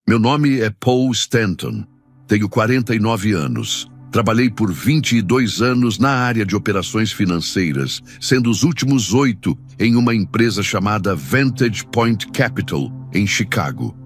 Meu nome é Paul Stanton. Tenho 49 anos. Trabalhei por 22 anos na área de operações financeiras, sendo os últimos 8 em uma empresa chamada Vantage Point Capital, em Chicago.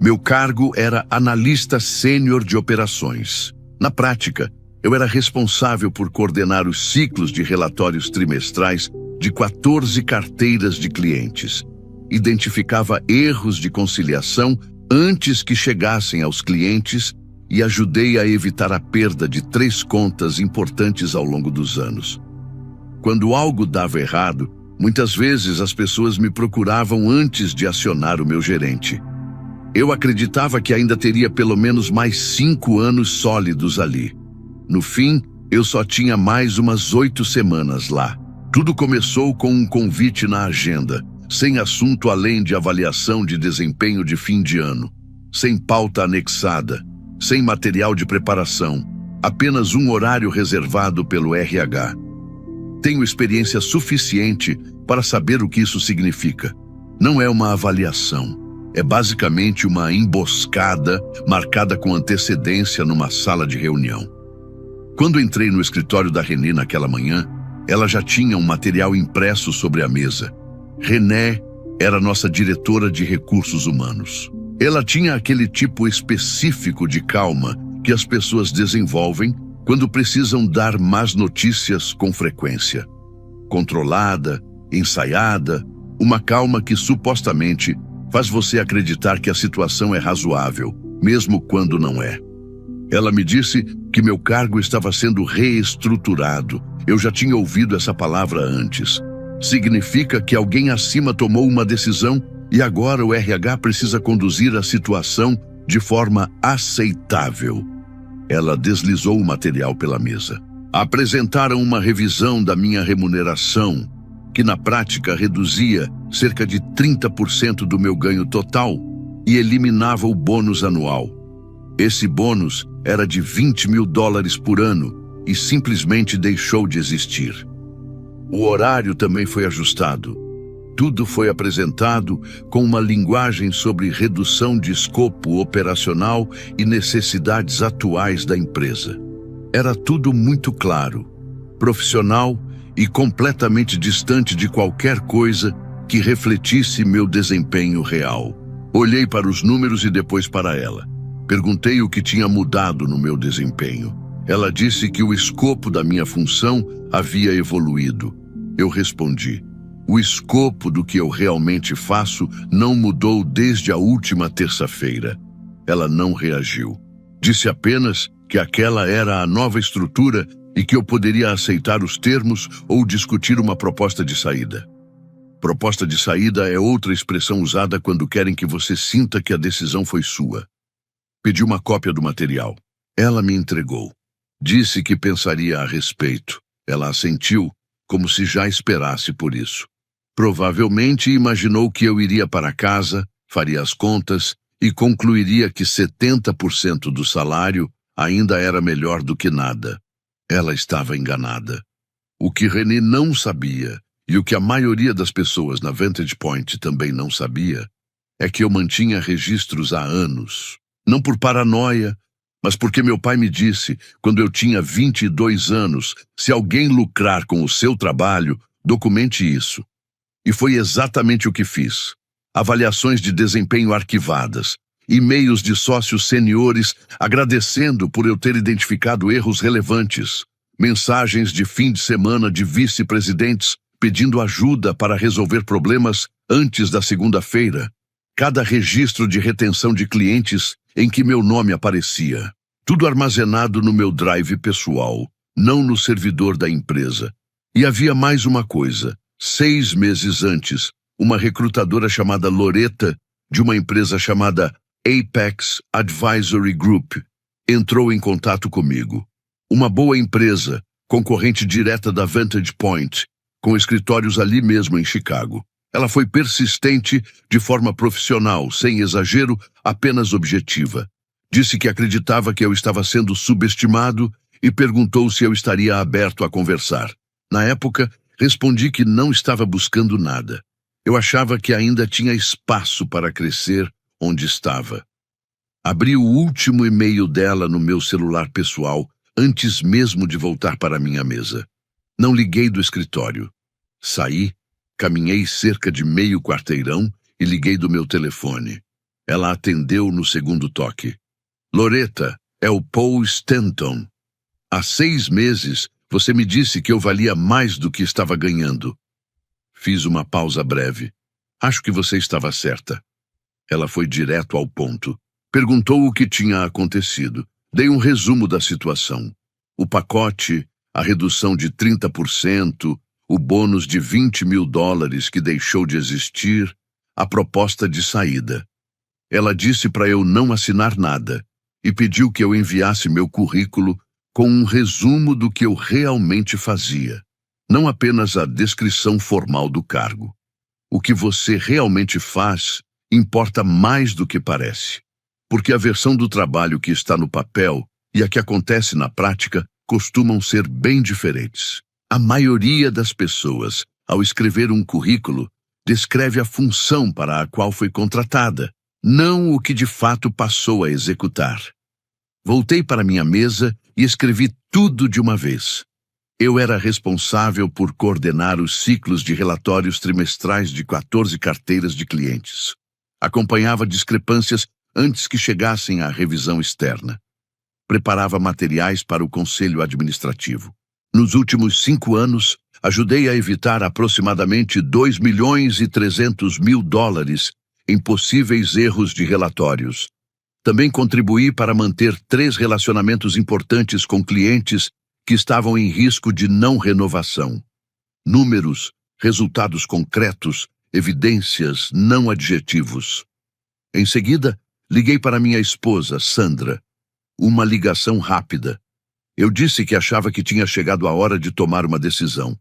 Meu cargo era analista sênior de operações. Na prática, eu era responsável por coordenar os ciclos de relatórios trimestrais de 14 carteiras de clientes. Identificava erros de conciliação antes que chegassem aos clientes e ajudei a evitar a perda de 3 contas importantes ao longo dos anos. Quando algo dava errado, muitas vezes as pessoas me procuravam antes de acionar o meu gerente. Eu acreditava que ainda teria pelo menos mais 5 anos sólidos ali. No fim, eu só tinha mais umas 8 semanas lá. Tudo começou com um convite na agenda, sem assunto além de avaliação de desempenho de fim de ano, sem pauta anexada, sem material de preparação, apenas um horário reservado pelo RH. Tenho experiência suficiente para saber o que isso significa. Não é uma avaliação, é basicamente uma emboscada marcada com antecedência numa sala de reunião. Quando entrei no escritório da René naquela manhã, ela já tinha um material impresso sobre a mesa. René era nossa diretora de recursos humanos. Ela tinha aquele tipo específico de calma que as pessoas desenvolvem quando precisam dar más notícias com frequência. Controlada, ensaiada, uma calma que supostamente faz você acreditar que a situação é razoável, mesmo quando não é. Ela me disse que meu cargo estava sendo reestruturado. Eu já tinha ouvido essa palavra antes. Significa que alguém acima tomou uma decisão e agora o RH precisa conduzir a situação de forma aceitável. Ela deslizou o material pela mesa. Apresentaram uma revisão da minha remuneração, que na prática reduzia cerca de 30% do meu ganho total e eliminava o bônus anual. Esse bônus era de $20 mil por ano e simplesmente deixou de existir. O horário também foi ajustado. Tudo foi apresentado com uma linguagem sobre redução de escopo operacional e necessidades atuais da empresa. Era tudo muito claro, profissional e completamente distante de qualquer coisa que refletisse meu desempenho real. Olhei para os números e depois para ela. Perguntei o que tinha mudado no meu desempenho. Ela disse que o escopo da minha função havia evoluído. Eu respondi: o escopo do que eu realmente faço não mudou desde a última terça-feira. Ela não reagiu. Disse apenas que aquela era a nova estrutura e que eu poderia aceitar os termos ou discutir uma proposta de saída. Proposta de saída é outra expressão usada quando querem que você sinta que a decisão foi sua. Pedi uma cópia do material. Ela me entregou. Disse que pensaria a respeito. Ela assentiu, como se já esperasse por isso. Provavelmente imaginou que eu iria para casa, faria as contas e concluiria que 70% do salário ainda era melhor do que nada. Ela estava enganada. O que René não sabia, e o que a maioria das pessoas na Vantage Point também não sabia, é que eu mantinha registros há anos. Não por paranoia, mas porque meu pai me disse, quando eu tinha 22 anos, se alguém lucrar com o seu trabalho, documente isso. E foi exatamente o que fiz. Avaliações de desempenho arquivadas, e-mails de sócios seniores agradecendo por eu ter identificado erros relevantes, mensagens de fim de semana de vice-presidentes pedindo ajuda para resolver problemas antes da segunda-feira, cada registro de retenção de clientes em que meu nome aparecia. Tudo armazenado no meu drive pessoal, não no servidor da empresa. E havia mais uma coisa. 6 meses antes, uma recrutadora chamada Loretta, de uma empresa chamada Apex Advisory Group, entrou em contato comigo. Uma boa empresa, concorrente direta da Vantage Point, com escritórios ali mesmo em Chicago. Ela foi persistente de forma profissional, sem exagero, apenas objetiva. Disse que acreditava que eu estava sendo subestimado e perguntou se eu estaria aberto a conversar. Na época, respondi que não estava buscando nada. Eu achava que ainda tinha espaço para crescer onde estava. Abri o último e-mail dela no meu celular pessoal antes mesmo de voltar para minha mesa. Não liguei do escritório. Saí, caminhei cerca de meio quarteirão e liguei do meu telefone. Ela atendeu no segundo toque. Loretta, é o Paul Stanton. Há 6 meses, você me disse que eu valia mais do que estava ganhando. Fiz uma pausa breve. Acho que você estava certa. Ela foi direto ao ponto. Perguntou o que tinha acontecido. Dei um resumo da situação. O pacote, a redução de 30%, o bônus de $20 mil que deixou de existir, a proposta de saída. Ela disse para eu não assinar nada e pediu que eu enviasse meu currículo com um resumo do que eu realmente fazia, não apenas a descrição formal do cargo. O que você realmente faz importa mais do que parece, porque a versão do trabalho que está no papel e a que acontece na prática costumam ser bem diferentes. A maioria das pessoas, ao escrever um currículo, descreve a função para a qual foi contratada, não o que de fato passou a executar. Voltei para minha mesa e escrevi tudo de uma vez. Eu era responsável por coordenar os ciclos de relatórios trimestrais de 14 carteiras de clientes. Acompanhava discrepâncias antes que chegassem à revisão externa. Preparava materiais para o conselho administrativo. Nos últimos 5 anos, ajudei a evitar aproximadamente $2.300.000 em possíveis erros de relatórios. Também contribuí para manter 3 relacionamentos importantes com clientes que estavam em risco de não renovação. Números, resultados concretos, evidências, não adjetivos. Em seguida, liguei para minha esposa, Sandra. Uma ligação rápida. Eu disse que achava que tinha chegado a hora de tomar uma decisão.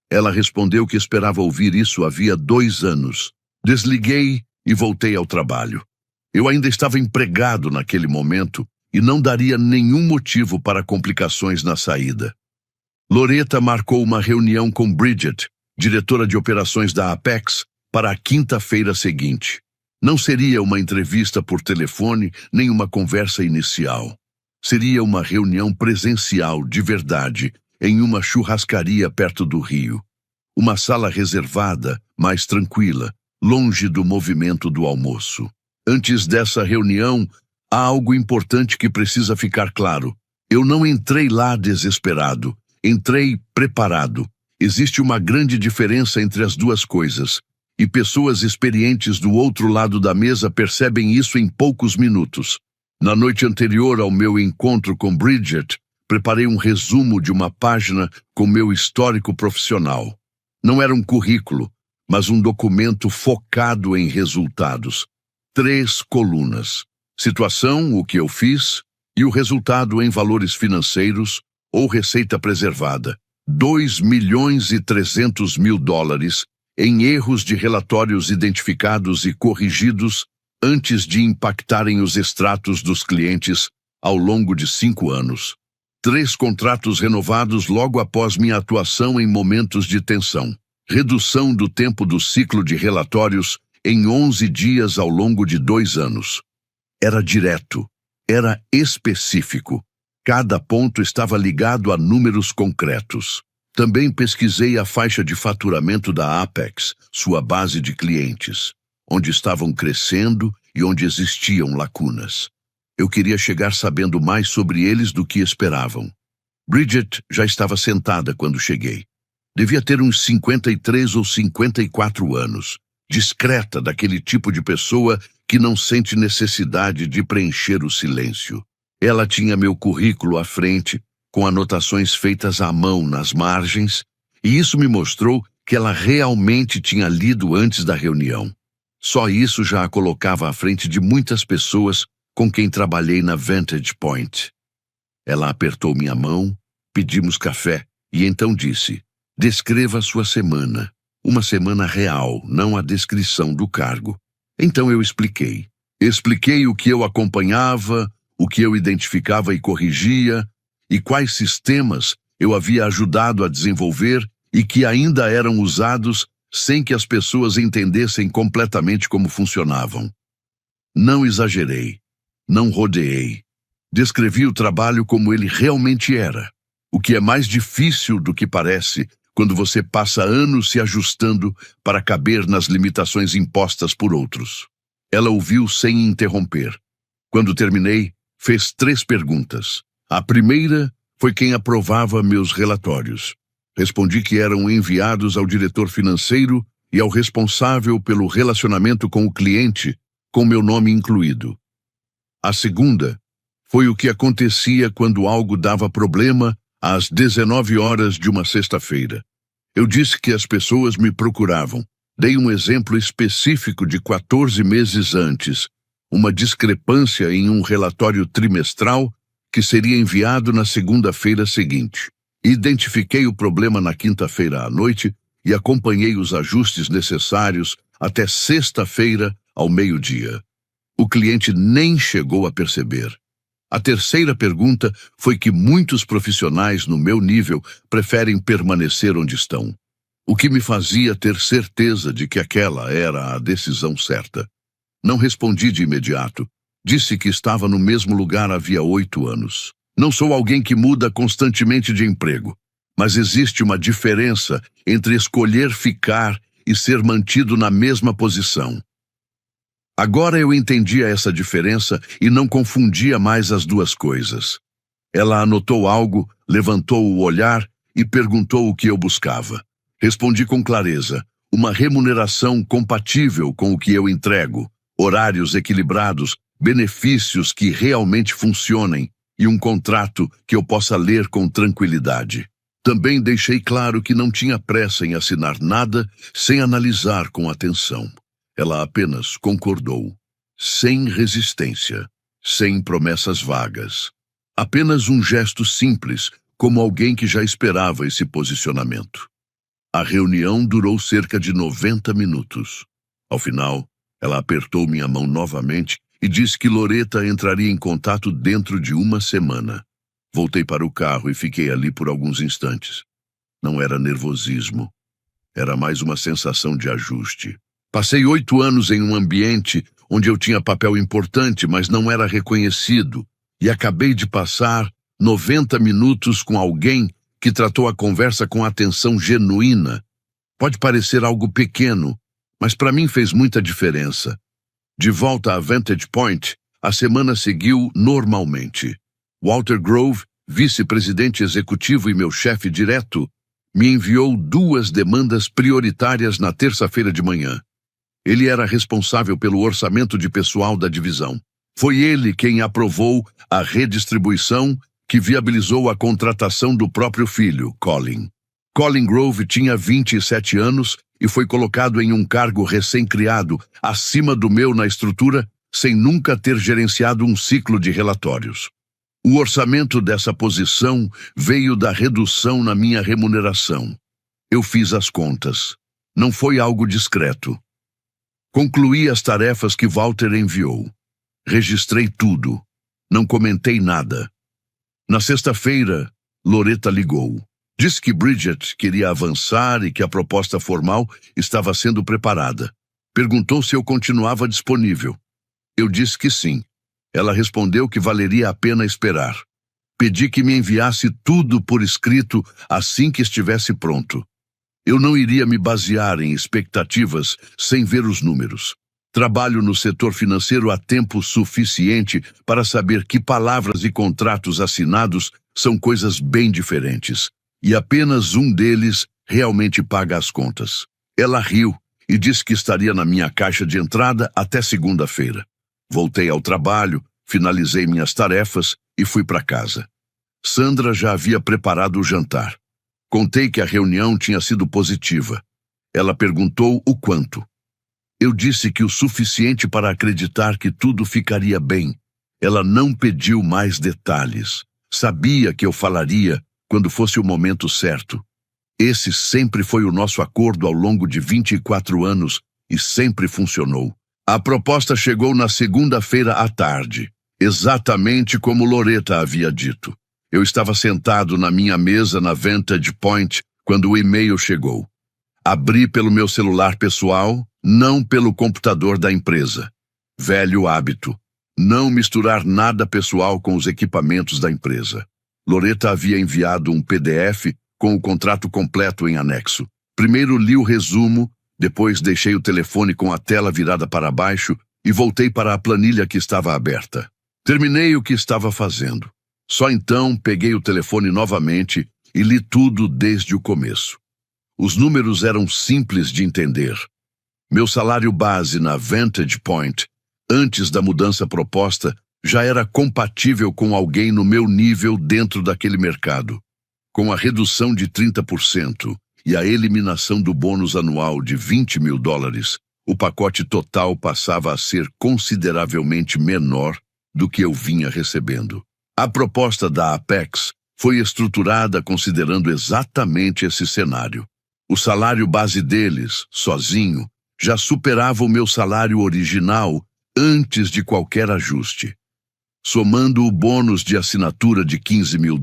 Ela respondeu que esperava ouvir isso havia 2 anos. Desliguei e voltei ao trabalho. Eu ainda estava empregado naquele momento e não daria nenhum motivo para complicações na saída. Loretta marcou uma reunião com Bridget, diretora de operações da Apex, para a quinta-feira seguinte. Não seria uma entrevista por telefone nem uma conversa inicial. Seria uma reunião presencial de verdade em uma churrascaria perto do rio. Uma sala reservada, mais tranquila, longe do movimento do almoço. Antes dessa reunião, há algo importante que precisa ficar claro. Eu não entrei lá desesperado. Entrei preparado. Existe uma grande diferença entre as duas coisas, e pessoas experientes do outro lado da mesa percebem isso em poucos minutos. Na noite anterior ao meu encontro com Bridget, preparei um resumo de uma página com meu histórico profissional. Não era um currículo, mas um documento focado em resultados. 3 colunas. Situação, o que eu fiz, e o resultado em valores financeiros ou receita preservada. $2.300.000 em erros de relatórios identificados e corrigidos antes de impactarem os extratos dos clientes ao longo de 5 anos. 3 contratos renovados logo após minha atuação em momentos de tensão. Redução do tempo do ciclo de relatórios em 11 dias ao longo de 2 anos. Era direto, era específico. Cada ponto estava ligado a números concretos. Também pesquisei a faixa de faturamento da Apex, sua base de clientes, onde estavam crescendo e onde existiam lacunas. Eu queria chegar sabendo mais sobre eles do que esperavam. Bridget já estava sentada quando cheguei. Devia ter uns 53 ou 54 anos, discreta, daquele tipo de pessoa que não sente necessidade de preencher o silêncio. Ela tinha meu currículo à frente, com anotações feitas à mão nas margens, e isso me mostrou que ela realmente tinha lido antes da reunião. Só isso já a colocava à frente de muitas pessoas com quem trabalhei na Vantage Point. Ela apertou minha mão, pedimos café e então disse: descreva sua semana. Uma semana real, não a descrição do cargo. Então eu expliquei. Expliquei o que eu acompanhava, o que eu identificava e corrigia, e quais sistemas eu havia ajudado a desenvolver e que ainda eram usados sem que as pessoas entendessem completamente como funcionavam. Não exagerei. Não rodeei. Descrevi o trabalho como ele realmente era, o que é mais difícil do que parece quando você passa anos se ajustando para caber nas limitações impostas por outros. Ela ouviu sem interromper. Quando terminei, fez 3 perguntas. A primeira foi quem aprovava meus relatórios. Respondi que eram enviados ao diretor financeiro e ao responsável pelo relacionamento com o cliente, com meu nome incluído. A segunda foi o que acontecia quando algo dava problema às 19 horas de uma sexta-feira. Eu disse que as pessoas me procuravam. Dei um exemplo específico de 14 meses antes, uma discrepância em um relatório trimestral que seria enviado na segunda-feira seguinte. Identifiquei o problema na quinta-feira à noite e acompanhei os ajustes necessários até sexta-feira ao meio-dia. O cliente nem chegou a perceber. A terceira pergunta foi que muitos profissionais no meu nível preferem permanecer onde estão, o que me fazia ter certeza de que aquela era a decisão certa. Não respondi de imediato. Disse que estava no mesmo lugar havia 8 anos. Não sou alguém que muda constantemente de emprego, mas existe uma diferença entre escolher ficar e ser mantido na mesma posição. Agora eu entendia essa diferença e não confundia mais as duas coisas. Ela anotou algo, levantou o olhar e perguntou o que eu buscava. Respondi com clareza: uma remuneração compatível com o que eu entrego, horários equilibrados, benefícios que realmente funcionem e um contrato que eu possa ler com tranquilidade. Também deixei claro que não tinha pressa em assinar nada sem analisar com atenção. Ela apenas concordou, sem resistência, sem promessas vagas. Apenas um gesto simples, como alguém que já esperava esse posicionamento. A reunião durou cerca de 90 minutos. Ao final, ela apertou minha mão novamente e disse que Loretta entraria em contato dentro de 1 semana. Voltei para o carro e fiquei ali por alguns instantes. Não era nervosismo. Era mais uma sensação de ajuste. Passei 8 anos em um ambiente onde eu tinha papel importante, mas não era reconhecido, e acabei de passar 90 minutos com alguém que tratou a conversa com atenção genuína. Pode parecer algo pequeno, mas para mim fez muita diferença. De volta à Vantage Point, a semana seguiu normalmente. Walter Grove, vice-presidente executivo e meu chefe direto, me enviou 2 demandas prioritárias na terça-feira de manhã. Ele era responsável pelo orçamento de pessoal da divisão. Foi ele quem aprovou a redistribuição que viabilizou a contratação do próprio filho, Colin. Colin Grove tinha 27 anos e foi colocado em um cargo recém-criado, acima do meu na estrutura, sem nunca ter gerenciado um ciclo de relatórios. O orçamento dessa posição veio da redução na minha remuneração. Eu fiz as contas. Não foi algo discreto. Concluí as tarefas que Walter enviou. Registrei tudo. Não comentei nada. Na sexta-feira, Loretta ligou. Disse que Bridget queria avançar e que a proposta formal estava sendo preparada. Perguntou se eu continuava disponível. Eu disse que sim. Ela respondeu que valeria a pena esperar. Pedi que me enviasse tudo por escrito assim que estivesse pronto. Eu não iria me basear em expectativas sem ver os números. Trabalho no setor financeiro há tempo suficiente para saber que palavras e contratos assinados são coisas bem diferentes. E apenas um deles realmente paga as contas. Ela riu e disse que estaria na minha caixa de entrada até segunda-feira. Voltei ao trabalho, finalizei minhas tarefas e fui para casa. Sandra já havia preparado o jantar. Contei que a reunião tinha sido positiva. Ela perguntou o quanto. Eu disse que o suficiente para acreditar que tudo ficaria bem. Ela não pediu mais detalhes. Sabia que eu falaria quando fosse o momento certo. Esse sempre foi o nosso acordo ao longo de 24 anos e sempre funcionou. A proposta chegou na segunda-feira à tarde, exatamente como Loretta havia dito. Eu estava sentado na minha mesa na Vantage Point quando o e-mail chegou. Abri pelo meu celular pessoal, não pelo computador da empresa. Velho hábito. Não misturar nada pessoal com os equipamentos da empresa. Loretta havia enviado um PDF com o contrato completo em anexo. Primeiro li o resumo, depois deixei o telefone com a tela virada para baixo e voltei para a planilha que estava aberta. Terminei o que estava fazendo. Só então peguei o telefone novamente e li tudo desde o começo. Os números eram simples de entender. Meu salário base na Vantage Point, antes da mudança proposta, já era compatível com alguém no meu nível dentro daquele mercado. Com a redução de 30% e a eliminação do bônus anual de $20 mil, o pacote total passava a ser consideravelmente menor do que eu vinha recebendo. A proposta da Apex foi estruturada considerando exatamente esse cenário. O salário base deles, sozinho, já superava o meu salário original antes de qualquer ajuste. Somando o bônus de assinatura de $15 mil,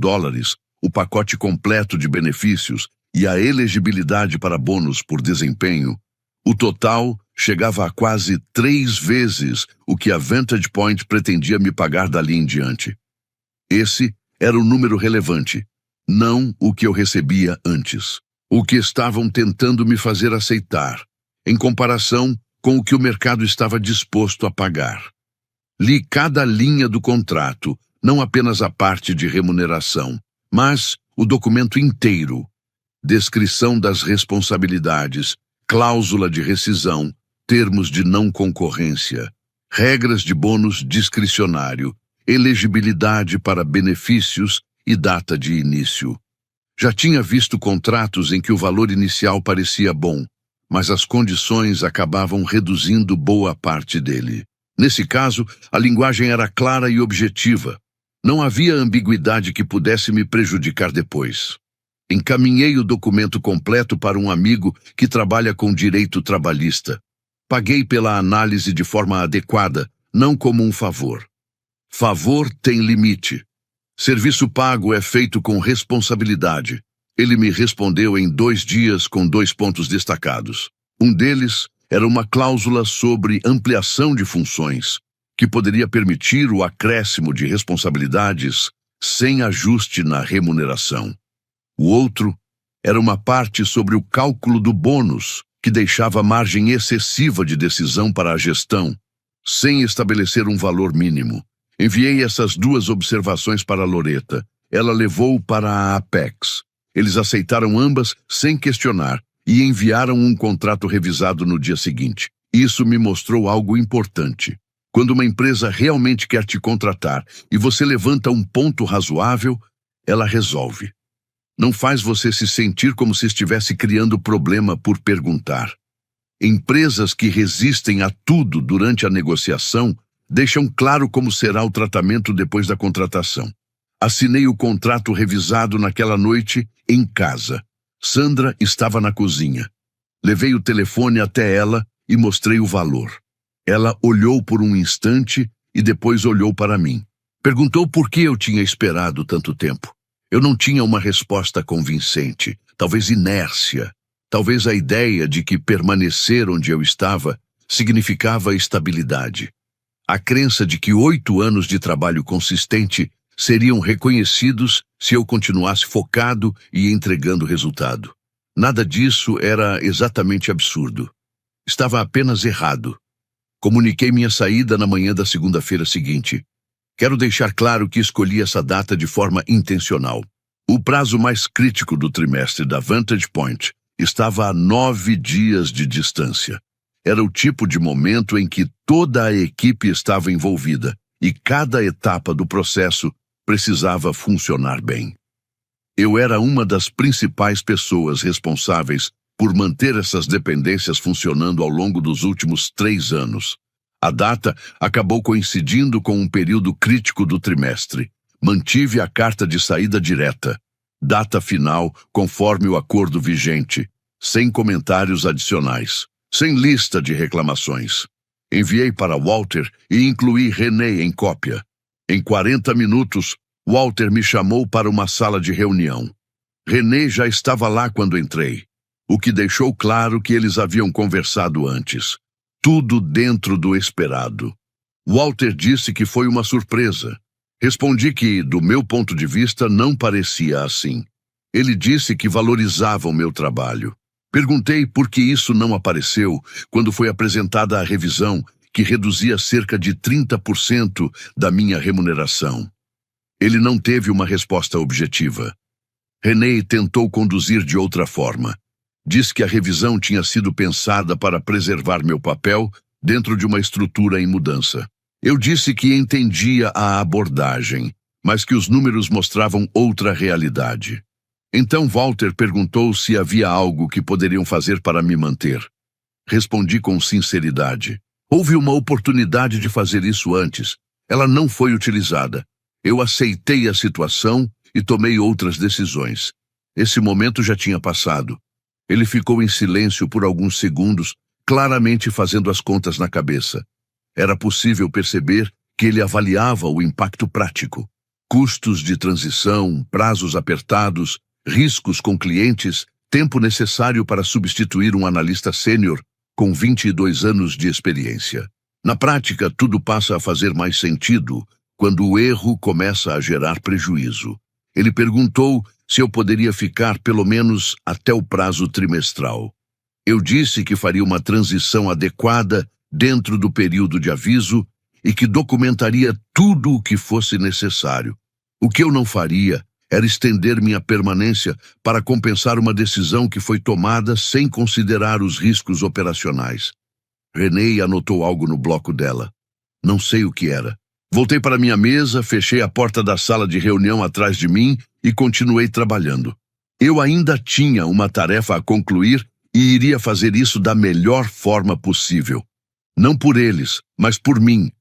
o pacote completo de benefícios e a elegibilidade para bônus por desempenho, o total chegava a quase 3 vezes o que a Vantage Point pretendia me pagar dali em diante. Esse era o número relevante, não o que eu recebia antes. O que estavam tentando me fazer aceitar, em comparação com o que o mercado estava disposto a pagar. Li cada linha do contrato, não apenas a parte de remuneração, mas o documento inteiro. Descrição das responsabilidades, cláusula de rescisão, termos de não concorrência, regras de bônus discricionário, elegibilidade para benefícios e data de início. Já tinha visto contratos em que o valor inicial parecia bom, mas as condições acabavam reduzindo boa parte dele. Nesse caso, a linguagem era clara e objetiva. Não havia ambiguidade que pudesse me prejudicar depois. Encaminhei o documento completo para um amigo que trabalha com direito trabalhista. Paguei pela análise de forma adequada, não como um favor. Favor tem limite. Serviço pago é feito com responsabilidade. Ele me respondeu em 2 dias com 2 pontos destacados. Um deles era uma cláusula sobre ampliação de funções, que poderia permitir o acréscimo de responsabilidades sem ajuste na remuneração. O outro era uma parte sobre o cálculo do bônus, que deixava margem excessiva de decisão para a gestão, sem estabelecer um valor mínimo. Enviei essas 2 observações para Loretta. Ela levou para a Apex. Eles aceitaram ambas sem questionar e enviaram um contrato revisado no dia seguinte. Isso me mostrou algo importante. Quando uma empresa realmente quer te contratar e você levanta um ponto razoável, ela resolve. Não faz você se sentir como se estivesse criando problema por perguntar. Empresas que resistem a tudo durante a negociação deixam claro como será o tratamento depois da contratação. Assinei o contrato revisado naquela noite em casa. Sandra estava na cozinha. Levei o telefone até ela e mostrei o valor. Ela olhou por um instante e depois olhou para mim. Perguntou por que eu tinha esperado tanto tempo. Eu não tinha uma resposta convincente, talvez inércia, talvez a ideia de que permanecer onde eu estava significava estabilidade. A crença de que 8 anos de trabalho consistente seriam reconhecidos se eu continuasse focado e entregando resultado. Nada disso era exatamente absurdo. Estava apenas errado. Comuniquei minha saída na manhã da segunda-feira seguinte. Quero deixar claro que escolhi essa data de forma intencional. O prazo mais crítico do trimestre da Vantage Point estava a 9 dias de distância. Era o tipo de momento em que toda a equipe estava envolvida e cada etapa do processo precisava funcionar bem. Eu era uma das principais pessoas responsáveis por manter essas dependências funcionando ao longo dos últimos 3 anos. A data acabou coincidindo com um período crítico do trimestre. Mantive a carta de saída direta. Data final conforme o acordo vigente, sem comentários adicionais, sem lista de reclamações. Enviei para Walter e incluí René em cópia. Em 40 minutos, Walter me chamou para uma sala de reunião. René já estava lá quando entrei, o que deixou claro que eles haviam conversado antes. Tudo dentro do esperado. Walter disse que foi uma surpresa. Respondi que, do meu ponto de vista, não parecia assim. Ele disse que valorizava o meu trabalho. Perguntei por que isso não apareceu quando foi apresentada a revisão, que reduzia cerca de 30% da minha remuneração. Ele não teve uma resposta objetiva. René tentou conduzir de outra forma. Disse que a revisão tinha sido pensada para preservar meu papel dentro de uma estrutura em mudança. Eu disse que entendia a abordagem, mas que os números mostravam outra realidade. Então Walter perguntou se havia algo que poderiam fazer para me manter. Respondi com sinceridade. Houve uma oportunidade de fazer isso antes. Ela não foi utilizada. Eu aceitei a situação e tomei outras decisões. Esse momento já tinha passado. Ele ficou em silêncio por alguns segundos, claramente fazendo as contas na cabeça. Era possível perceber que ele avaliava o impacto prático. Custos de transição, prazos apertados, riscos com clientes, tempo necessário para substituir um analista sênior com 22 anos de experiência. Na prática, tudo passa a fazer mais sentido quando o erro começa a gerar prejuízo. Ele perguntou se eu poderia ficar pelo menos até o prazo trimestral. Eu disse que faria uma transição adequada dentro do período de aviso e que documentaria tudo o que fosse necessário. O que eu não faria era estender minha permanência para compensar uma decisão que foi tomada sem considerar os riscos operacionais. René anotou algo no bloco dela. Não sei o que era. Voltei para minha mesa, fechei a porta da sala de reunião atrás de mim e continuei trabalhando. Eu ainda tinha uma tarefa a concluir e iria fazer isso da melhor forma possível. Não por eles, mas por mim.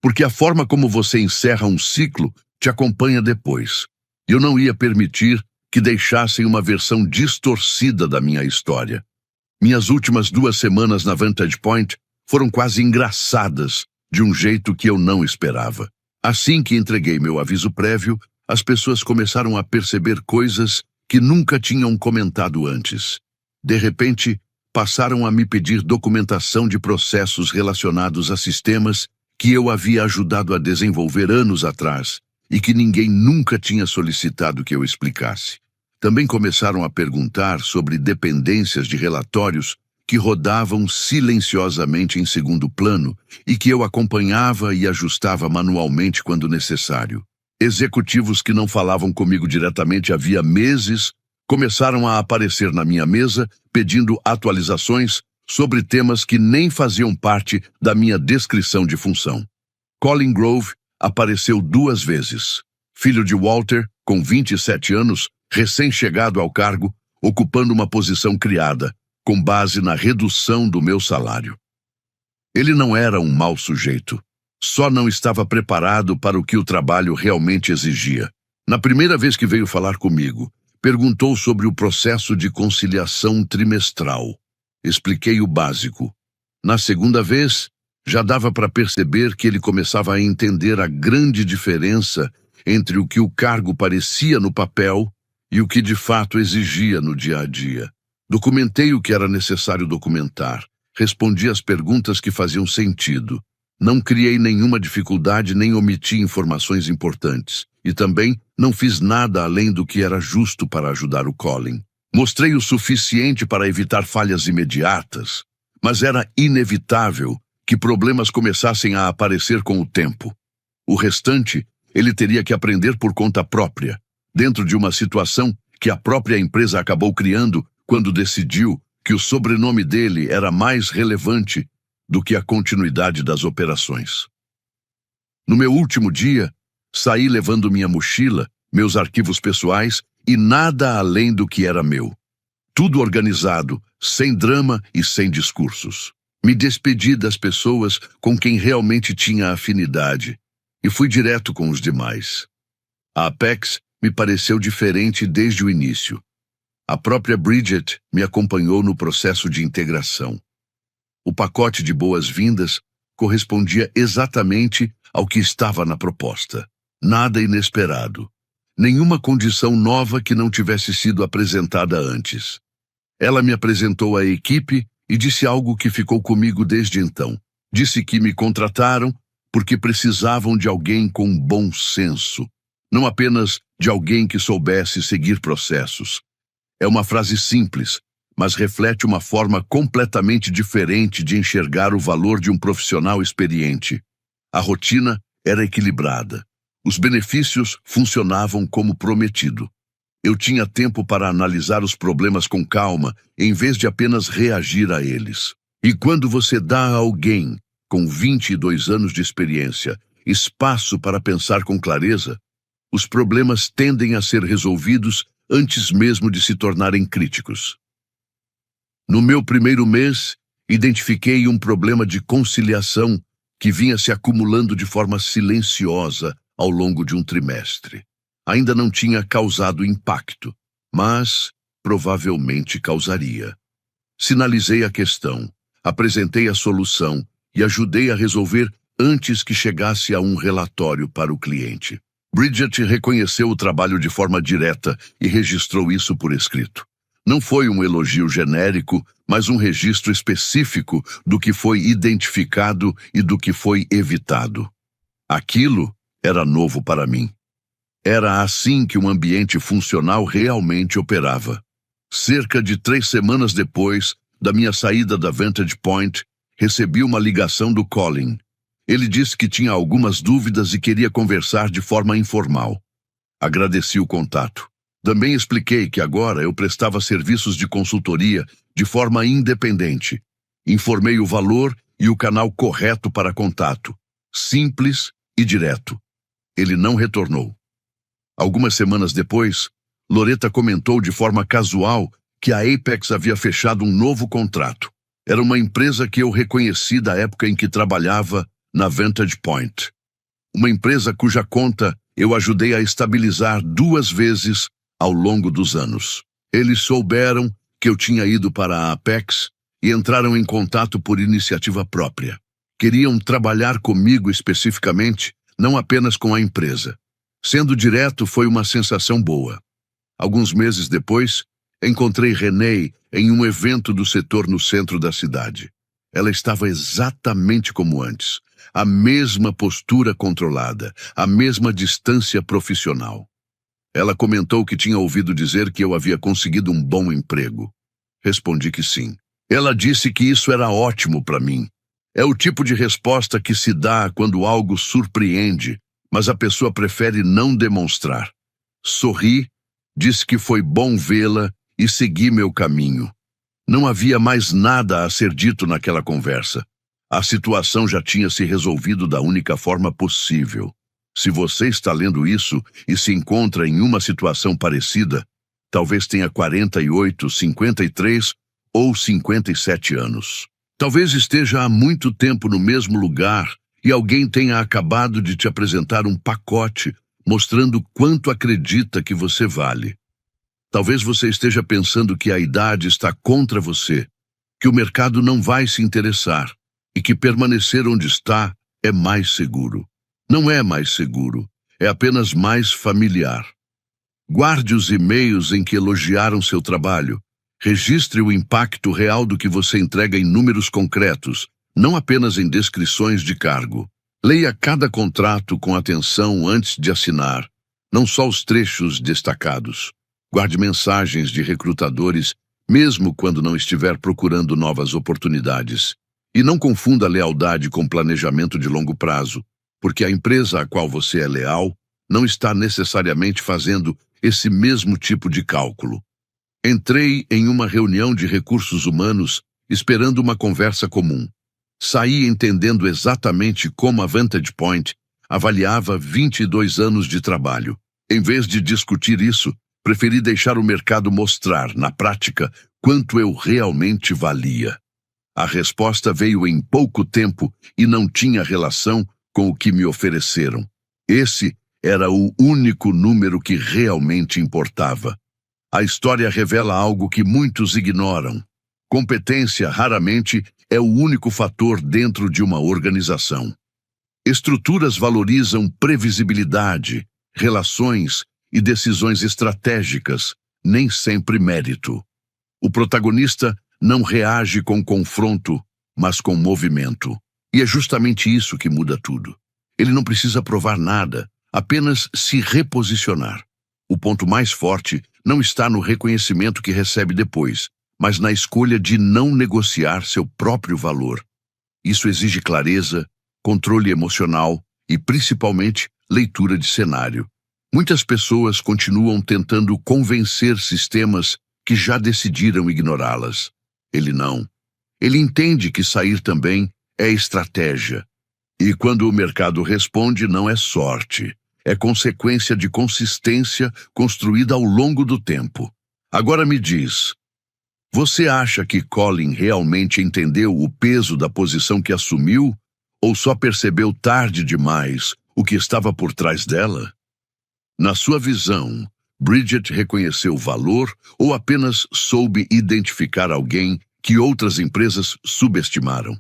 Porque a forma como você encerra um ciclo te acompanha depois. Eu não ia permitir que deixassem uma versão distorcida da minha história. Minhas últimas 2 semanas na Vantage Point foram quase engraçadas, de um jeito que eu não esperava. Assim que entreguei meu aviso prévio, as pessoas começaram a perceber coisas que nunca tinham comentado antes. De repente, passaram a me pedir documentação de processos relacionados a sistemas que eu havia ajudado a desenvolver anos atrás e que ninguém nunca tinha solicitado que eu explicasse. Também começaram a perguntar sobre dependências de relatórios que rodavam silenciosamente em segundo plano e que eu acompanhava e ajustava manualmente quando necessário. Executivos que não falavam comigo diretamente havia meses começaram a aparecer na minha mesa pedindo atualizações sobre temas que nem faziam parte da minha descrição de função. Colin Grove apareceu 2 vezes. Filho de Walter, com 27 anos, recém-chegado ao cargo, ocupando uma posição criada, com base na redução do meu salário. Ele não era um mau sujeito, só não estava preparado para o que o trabalho realmente exigia. Na primeira vez que veio falar comigo, perguntou sobre o processo de conciliação trimestral. Expliquei o básico. Na segunda vez, já dava para perceber que ele começava a entender a grande diferença entre o que o cargo parecia no papel e o que de fato exigia no dia a dia. Documentei o que era necessário documentar. Respondi às perguntas que faziam sentido. Não criei nenhuma dificuldade nem omiti informações importantes. E também não fiz nada além do que era justo para ajudar o Colin. Mostrei o suficiente para evitar falhas imediatas, mas era inevitável que problemas começassem a aparecer com o tempo. O restante, ele teria que aprender por conta própria, dentro de uma situação que a própria empresa acabou criando quando decidiu que o sobrenome dele era mais relevante do que a continuidade das operações. No meu último dia, saí levando minha mochila, meus arquivos pessoais e nada além do que era meu. Tudo organizado, sem drama e sem discursos. Me despedi das pessoas com quem realmente tinha afinidade e fui direto com os demais. A Apex me pareceu diferente desde o início. A própria Bridget me acompanhou no processo de integração. O pacote de boas-vindas correspondia exatamente ao que estava na proposta. Nada inesperado. Nenhuma condição nova que não tivesse sido apresentada antes. Ela me apresentou a equipe e disse algo que ficou comigo desde então. Disse que me contrataram porque precisavam de alguém com bom senso, não apenas de alguém que soubesse seguir processos. É uma frase simples, mas reflete uma forma completamente diferente de enxergar o valor de um profissional experiente. A rotina era equilibrada. Os benefícios funcionavam como prometido. Eu tinha tempo para analisar os problemas com calma, em vez de apenas reagir a eles. E quando você dá a alguém com 22 anos de experiência espaço para pensar com clareza, os problemas tendem a ser resolvidos antes mesmo de se tornarem críticos. No meu primeiro mês, identifiquei um problema de conciliação que vinha se acumulando de forma silenciosa ao longo de um trimestre. Ainda não tinha causado impacto, mas provavelmente causaria. Sinalizei a questão, apresentei a solução e ajudei a resolver antes que chegasse a um relatório para o cliente. Bridget reconheceu o trabalho de forma direta e registrou isso por escrito. Não foi um elogio genérico, mas um registro específico do que foi identificado e do que foi evitado. Aquilo era novo para mim. Era assim que um ambiente funcional realmente operava. Cerca de 3 semanas depois da minha saída da Vantage Point, recebi uma ligação do Colin. Ele disse que tinha algumas dúvidas e queria conversar de forma informal. Agradeci o contato. Também expliquei que agora eu prestava serviços de consultoria de forma independente. Informei o valor e o canal correto para contato. Simples e direto. Ele não retornou. Algumas semanas depois, Loretta comentou de forma casual que a Apex havia fechado um novo contrato. Era uma empresa que eu reconheci da época em que trabalhava na Vantage Point. Uma empresa cuja conta eu ajudei a estabilizar 2 vezes ao longo dos anos. Eles souberam que eu tinha ido para a Apex e entraram em contato por iniciativa própria. Queriam trabalhar comigo especificamente, não apenas com a empresa. Sendo direto, foi uma sensação boa. Alguns meses depois, encontrei Renee em um evento do setor no centro da cidade. Ela estava exatamente como antes, a mesma postura controlada, a mesma distância profissional. Ela comentou que tinha ouvido dizer que eu havia conseguido um bom emprego. Respondi que sim. Ela disse que isso era ótimo para mim. É o tipo de resposta que se dá quando algo surpreende, mas a pessoa prefere não demonstrar. Sorri, disse que foi bom vê-la e segui meu caminho. Não havia mais nada a ser dito naquela conversa. A situação já tinha se resolvido da única forma possível. Se você está lendo isso e se encontra em uma situação parecida, talvez tenha 48, 53 ou 57 anos. Talvez esteja há muito tempo no mesmo lugar e alguém tenha acabado de te apresentar um pacote mostrando quanto acredita que você vale. Talvez você esteja pensando que a idade está contra você, que o mercado não vai se interessar e que permanecer onde está é mais seguro. Não é mais seguro, é apenas mais familiar. Guarde os e-mails em que elogiaram seu trabalho. Registre o impacto real do que você entrega em números concretos, não apenas em descrições de cargo. Leia cada contrato com atenção antes de assinar, não só os trechos destacados. Guarde mensagens de recrutadores, mesmo quando não estiver procurando novas oportunidades. E não confunda lealdade com planejamento de longo prazo, porque a empresa a qual você é leal não está necessariamente fazendo esse mesmo tipo de cálculo. Entrei em uma reunião de recursos humanos esperando uma conversa comum. Saí entendendo exatamente como a Vantage Point avaliava 22 anos de trabalho. Em vez de discutir isso, preferi deixar o mercado mostrar, na prática, quanto eu realmente valia. A resposta veio em pouco tempo e não tinha relação com o que me ofereceram. Esse era o único número que realmente importava. A história revela algo que muitos ignoram. Competência raramente é o único fator dentro de uma organização. Estruturas valorizam previsibilidade, relações e decisões estratégicas, nem sempre mérito. O protagonista não reage com confronto, mas com movimento. E é justamente isso que muda tudo. Ele não precisa provar nada, apenas se reposicionar. O ponto mais forte não está no reconhecimento que recebe depois, mas na escolha de não negociar seu próprio valor. Isso exige clareza, controle emocional e, principalmente, leitura de cenário. Muitas pessoas continuam tentando convencer sistemas que já decidiram ignorá-las. Ele não. Ele entende que sair também é estratégia. E quando o mercado responde, não é sorte. É consequência de consistência construída ao longo do tempo. Agora me diz, você acha que Colin realmente entendeu o peso da posição que assumiu ou só percebeu tarde demais o que estava por trás dela? Na sua visão, Bridget reconheceu o valor ou apenas soube identificar alguém que outras empresas subestimaram?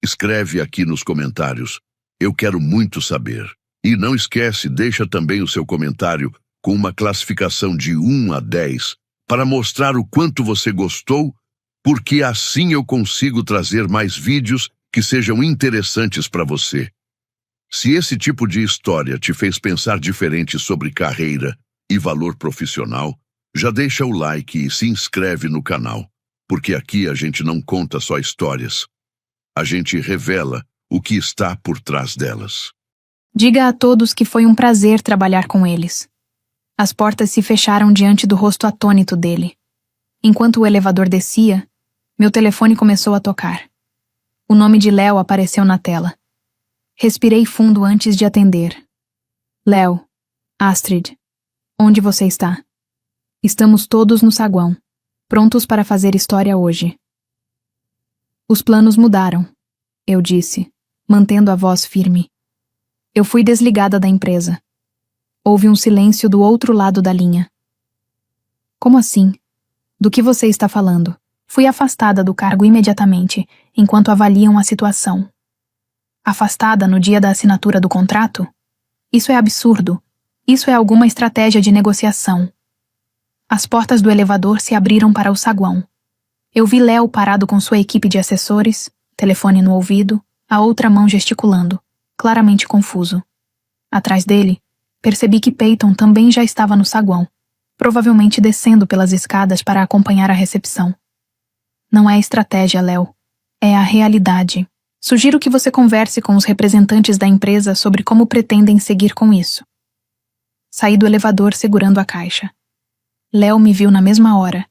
Escreve aqui nos comentários. Eu quero muito saber. E não esquece, deixa também o seu comentário com uma classificação de 1 a 10 para mostrar o quanto você gostou, porque assim eu consigo trazer mais vídeos que sejam interessantes para você. Se esse tipo de história te fez pensar diferente sobre carreira e valor profissional, já deixa o like e se inscreve no canal, porque aqui a gente não conta só histórias. A gente revela o que está por trás delas. Diga a todos que foi um prazer trabalhar com eles. As portas se fecharam diante do rosto atônito dele. Enquanto o elevador descia, meu telefone começou a tocar. O nome de Léo apareceu na tela. Respirei fundo antes de atender. Léo, Astrid, onde você está? Estamos todos no saguão, prontos para fazer história hoje. Os planos mudaram, eu disse, mantendo a voz firme. Eu fui desligada da empresa. Houve um silêncio do outro lado da linha. Como assim? Do que você está falando? Fui afastada do cargo imediatamente, enquanto avaliam a situação. Afastada no dia da assinatura do contrato? Isso é absurdo. Isso é alguma estratégia de negociação. As portas do elevador se abriram para o saguão. Eu vi Léo parado com sua equipe de assessores, telefone no ouvido, a outra mão gesticulando, claramente confuso. Atrás dele, percebi que Peyton também já estava no saguão, provavelmente descendo pelas escadas para acompanhar a recepção. Não é estratégia, Léo. É a realidade. Sugiro que você converse com os representantes da empresa sobre como pretendem seguir com isso. Saí do elevador segurando a caixa. Léo me viu na mesma hora,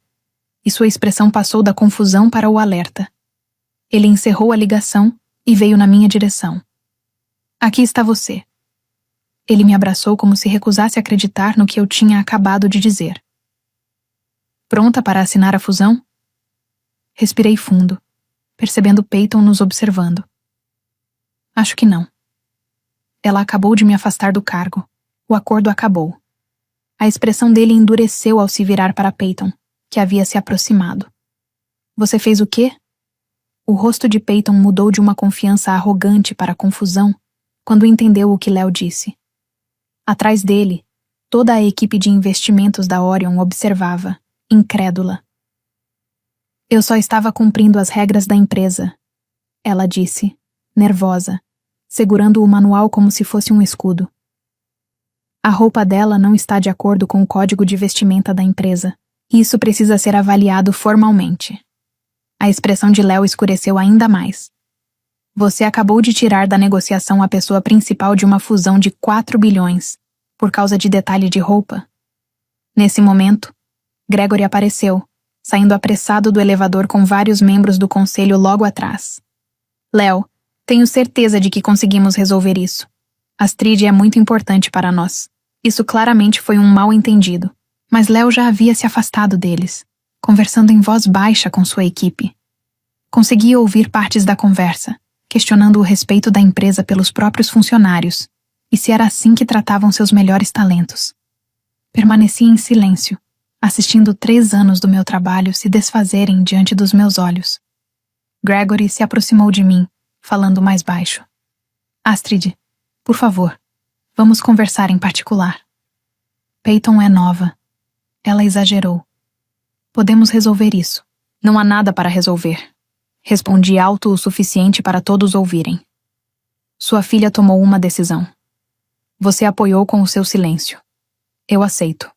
e sua expressão passou da confusão para o alerta. Ele encerrou a ligação e veio na minha direção. Aqui está você. Ele me abraçou como se recusasse acreditar no que eu tinha acabado de dizer. Pronta para assinar a fusão? Respirei fundo, percebendo Peyton nos observando. Acho que não. Ela acabou de me afastar do cargo. O acordo acabou. A expressão dele endureceu ao se virar para Peyton, que havia se aproximado. Você fez o quê? O rosto de Peyton mudou de uma confiança arrogante para confusão quando entendeu o que Léo disse. Atrás dele, toda a equipe de investimentos da Orion observava, incrédula. Eu só estava cumprindo as regras da empresa, ela disse, nervosa, segurando o manual como se fosse um escudo. A roupa dela não está de acordo com o código de vestimenta da empresa. Isso precisa ser avaliado formalmente. A expressão de Léo escureceu ainda mais. Você acabou de tirar da negociação a pessoa principal de uma fusão de 4 bilhões, por causa de detalhe de roupa? Nesse momento, Gregory apareceu, saindo apressado do elevador com vários membros do conselho logo atrás. Léo, tenho certeza de que conseguimos resolver isso. Astrid é muito importante para nós. Isso claramente foi um mal-entendido. Mas Léo já havia se afastado deles, conversando em voz baixa com sua equipe. Conseguia ouvir partes da conversa, questionando o respeito da empresa pelos próprios funcionários, e se era assim que tratavam seus melhores talentos. Permaneci em silêncio, assistindo 3 anos do meu trabalho se desfazerem diante dos meus olhos. Gregory se aproximou de mim, falando mais baixo. Astrid, por favor, vamos conversar em particular. Peyton é nova. Ela exagerou. Podemos resolver isso. Não há nada para resolver. Respondi alto o suficiente para todos ouvirem. Sua filha tomou uma decisão. Você apoiou com o seu silêncio. Eu aceito.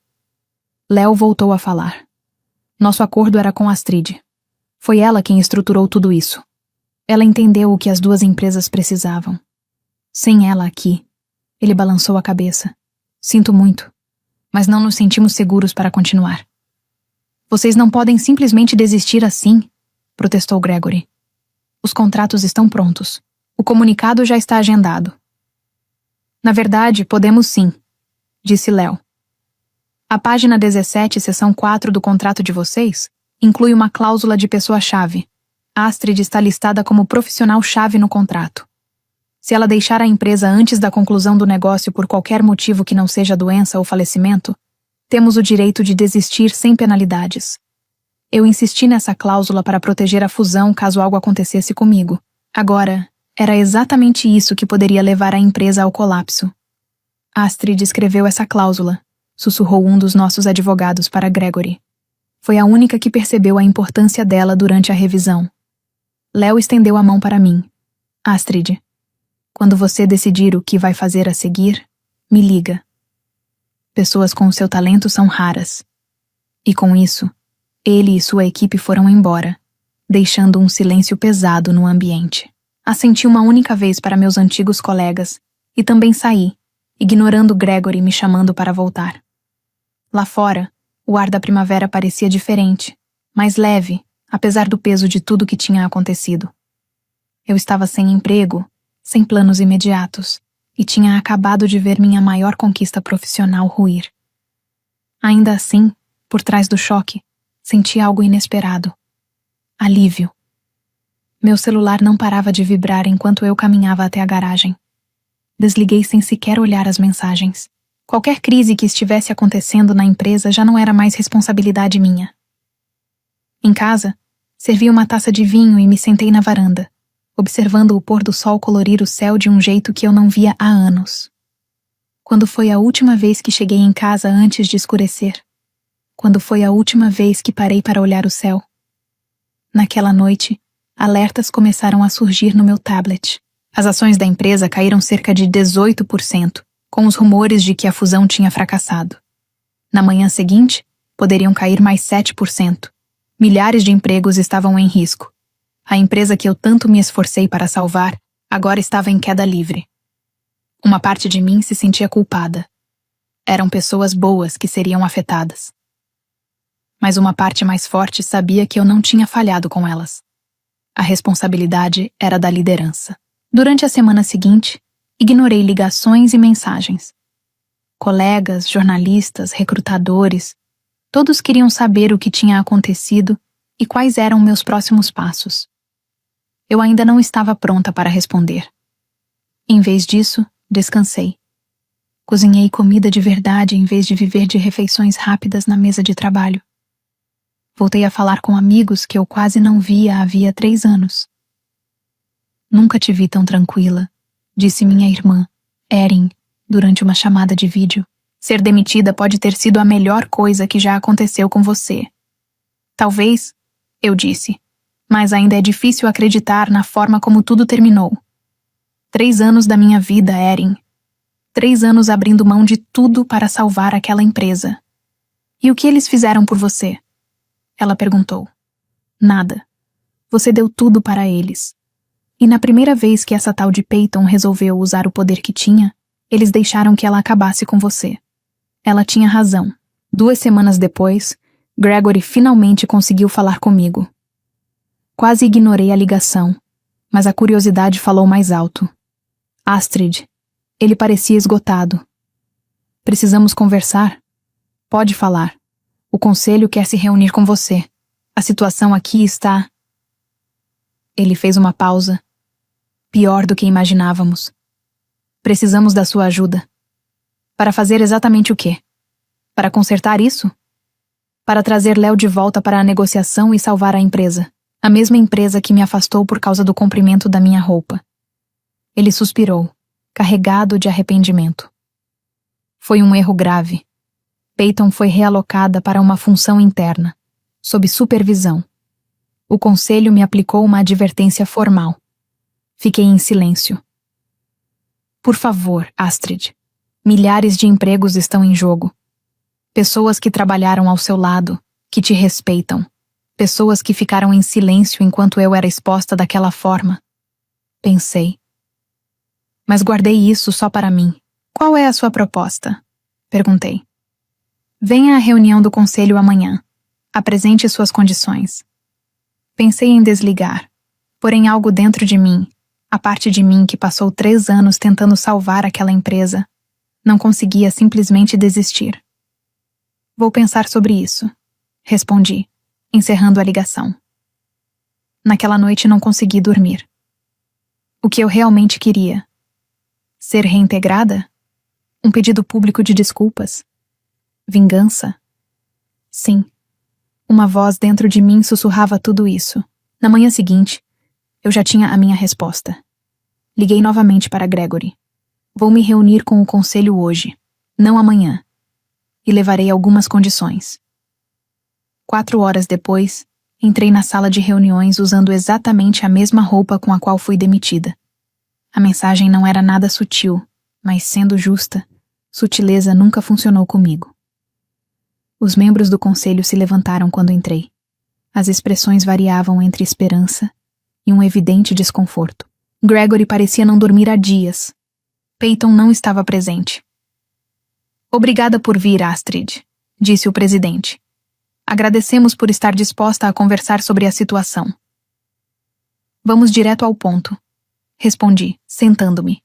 Léo voltou a falar. Nosso acordo era com Astrid. Foi ela quem estruturou tudo isso. Ela entendeu o que as duas empresas precisavam. Sem ela aqui, ele balançou a cabeça. Sinto muito, mas não nos sentimos seguros para continuar. Vocês não podem simplesmente desistir assim, protestou Gregory. Os contratos estão prontos. O comunicado já está agendado. Na verdade, podemos sim, disse Léo. A página 17, seção 4 do contrato de vocês, inclui uma cláusula de pessoa-chave. Astrid está listada como profissional-chave no contrato. Se ela deixar a empresa antes da conclusão do negócio por qualquer motivo que não seja doença ou falecimento, temos o direito de desistir sem penalidades. Eu insisti nessa cláusula para proteger a fusão caso algo acontecesse comigo. Agora, era exatamente isso que poderia levar a empresa ao colapso. Astrid escreveu essa cláusula, sussurrou um dos nossos advogados para Gregory. Foi a única que percebeu a importância dela durante a revisão. Léo estendeu a mão para mim. Astrid, quando você decidir o que vai fazer a seguir, me liga. Pessoas com o seu talento são raras. E com isso, ele e sua equipe foram embora, deixando um silêncio pesado no ambiente. Assenti uma única vez para meus antigos colegas e também saí, ignorando Gregory me chamando para voltar. Lá fora, o ar da primavera parecia diferente, mais leve, apesar do peso de tudo que tinha acontecido. Eu estava sem emprego, sem planos imediatos, e tinha acabado de ver minha maior conquista profissional ruir. Ainda assim, por trás do choque, senti algo inesperado. Alívio. Meu celular não parava de vibrar enquanto eu caminhava até a garagem. Desliguei sem sequer olhar as mensagens. Qualquer crise que estivesse acontecendo na empresa já não era mais responsabilidade minha. Em casa, servi uma taça de vinho e me sentei na varanda, observando o pôr do sol colorir o céu de um jeito que eu não via há anos. Quando foi a última vez que cheguei em casa antes de escurecer? Quando foi a última vez que parei para olhar o céu? Naquela noite, alertas começaram a surgir no meu tablet. As ações da empresa caíram cerca de 18%, com os rumores de que a fusão tinha fracassado. Na manhã seguinte, poderiam cair mais 7%. Milhares de empregos estavam em risco. A empresa que eu tanto me esforcei para salvar agora estava em queda livre. Uma parte de mim se sentia culpada. Eram pessoas boas que seriam afetadas. Mas uma parte mais forte sabia que eu não tinha falhado com elas. A responsabilidade era da liderança. Durante a semana seguinte, ignorei ligações e mensagens. Colegas, jornalistas, recrutadores, todos queriam saber o que tinha acontecido e quais eram meus próximos passos. Eu ainda não estava pronta para responder. Em vez disso, descansei. Cozinhei comida de verdade em vez de viver de refeições rápidas na mesa de trabalho. Voltei a falar com amigos que eu quase não via havia 3 anos. Nunca te vi tão tranquila, disse minha irmã, Erin, durante uma chamada de vídeo. Ser demitida pode ter sido a melhor coisa que já aconteceu com você. Talvez, eu disse, mas ainda é difícil acreditar na forma como tudo terminou. 3 anos da minha vida, Erin. 3 anos abrindo mão de tudo para salvar aquela empresa. E o que eles fizeram por você? Ela perguntou. Nada. Você deu tudo para eles. E na primeira vez que essa tal de Peyton resolveu usar o poder que tinha, eles deixaram que ela acabasse com você. Ela tinha razão. 2 semanas depois, Gregory finalmente conseguiu falar comigo. Quase ignorei a ligação, mas a curiosidade falou mais alto. Astrid, ele parecia esgotado. Precisamos conversar? Pode falar. O conselho quer se reunir com você. A situação aqui está... Ele fez uma pausa. Pior do que imaginávamos. Precisamos da sua ajuda. Para fazer exatamente o quê? Para consertar isso? Para trazer Léo de volta para a negociação e salvar a empresa. A mesma empresa que me afastou por causa do comprimento da minha roupa. Ele suspirou, carregado de arrependimento. Foi um erro grave. Peyton foi realocada para uma função interna, sob supervisão. O conselho me aplicou uma advertência formal. Fiquei em silêncio. Por favor, Astrid. Milhares de empregos estão em jogo. Pessoas que trabalharam ao seu lado, que te respeitam. Pessoas que ficaram em silêncio enquanto eu era exposta daquela forma. Pensei. Mas guardei isso só para mim. Qual é a sua proposta? Perguntei. Venha à reunião do conselho amanhã. Apresente suas condições. Pensei em desligar, porém algo dentro de mim, a parte de mim que passou 3 anos tentando salvar aquela empresa, não conseguia simplesmente desistir. Vou pensar sobre isso, respondi, encerrando a ligação. Naquela noite não consegui dormir. O que eu realmente queria? Ser reintegrada? Um pedido público de desculpas? Vingança? Sim. Uma voz dentro de mim sussurrava tudo isso. Na manhã seguinte, eu já tinha a minha resposta. Liguei novamente para Gregory. Vou me reunir com o conselho hoje, não amanhã. E levarei algumas condições. 4 horas depois, entrei na sala de reuniões usando exatamente a mesma roupa com a qual fui demitida. A mensagem não era nada sutil, mas sendo justa, sutileza nunca funcionou comigo. Os membros do conselho se levantaram quando entrei. As expressões variavam entre esperança e um evidente desconforto. Gregory parecia não dormir há dias. Peyton não estava presente. Obrigada por vir, Astrid, disse o presidente. Agradecemos por estar disposta a conversar sobre a situação. Vamos direto ao ponto, respondi, sentando-me.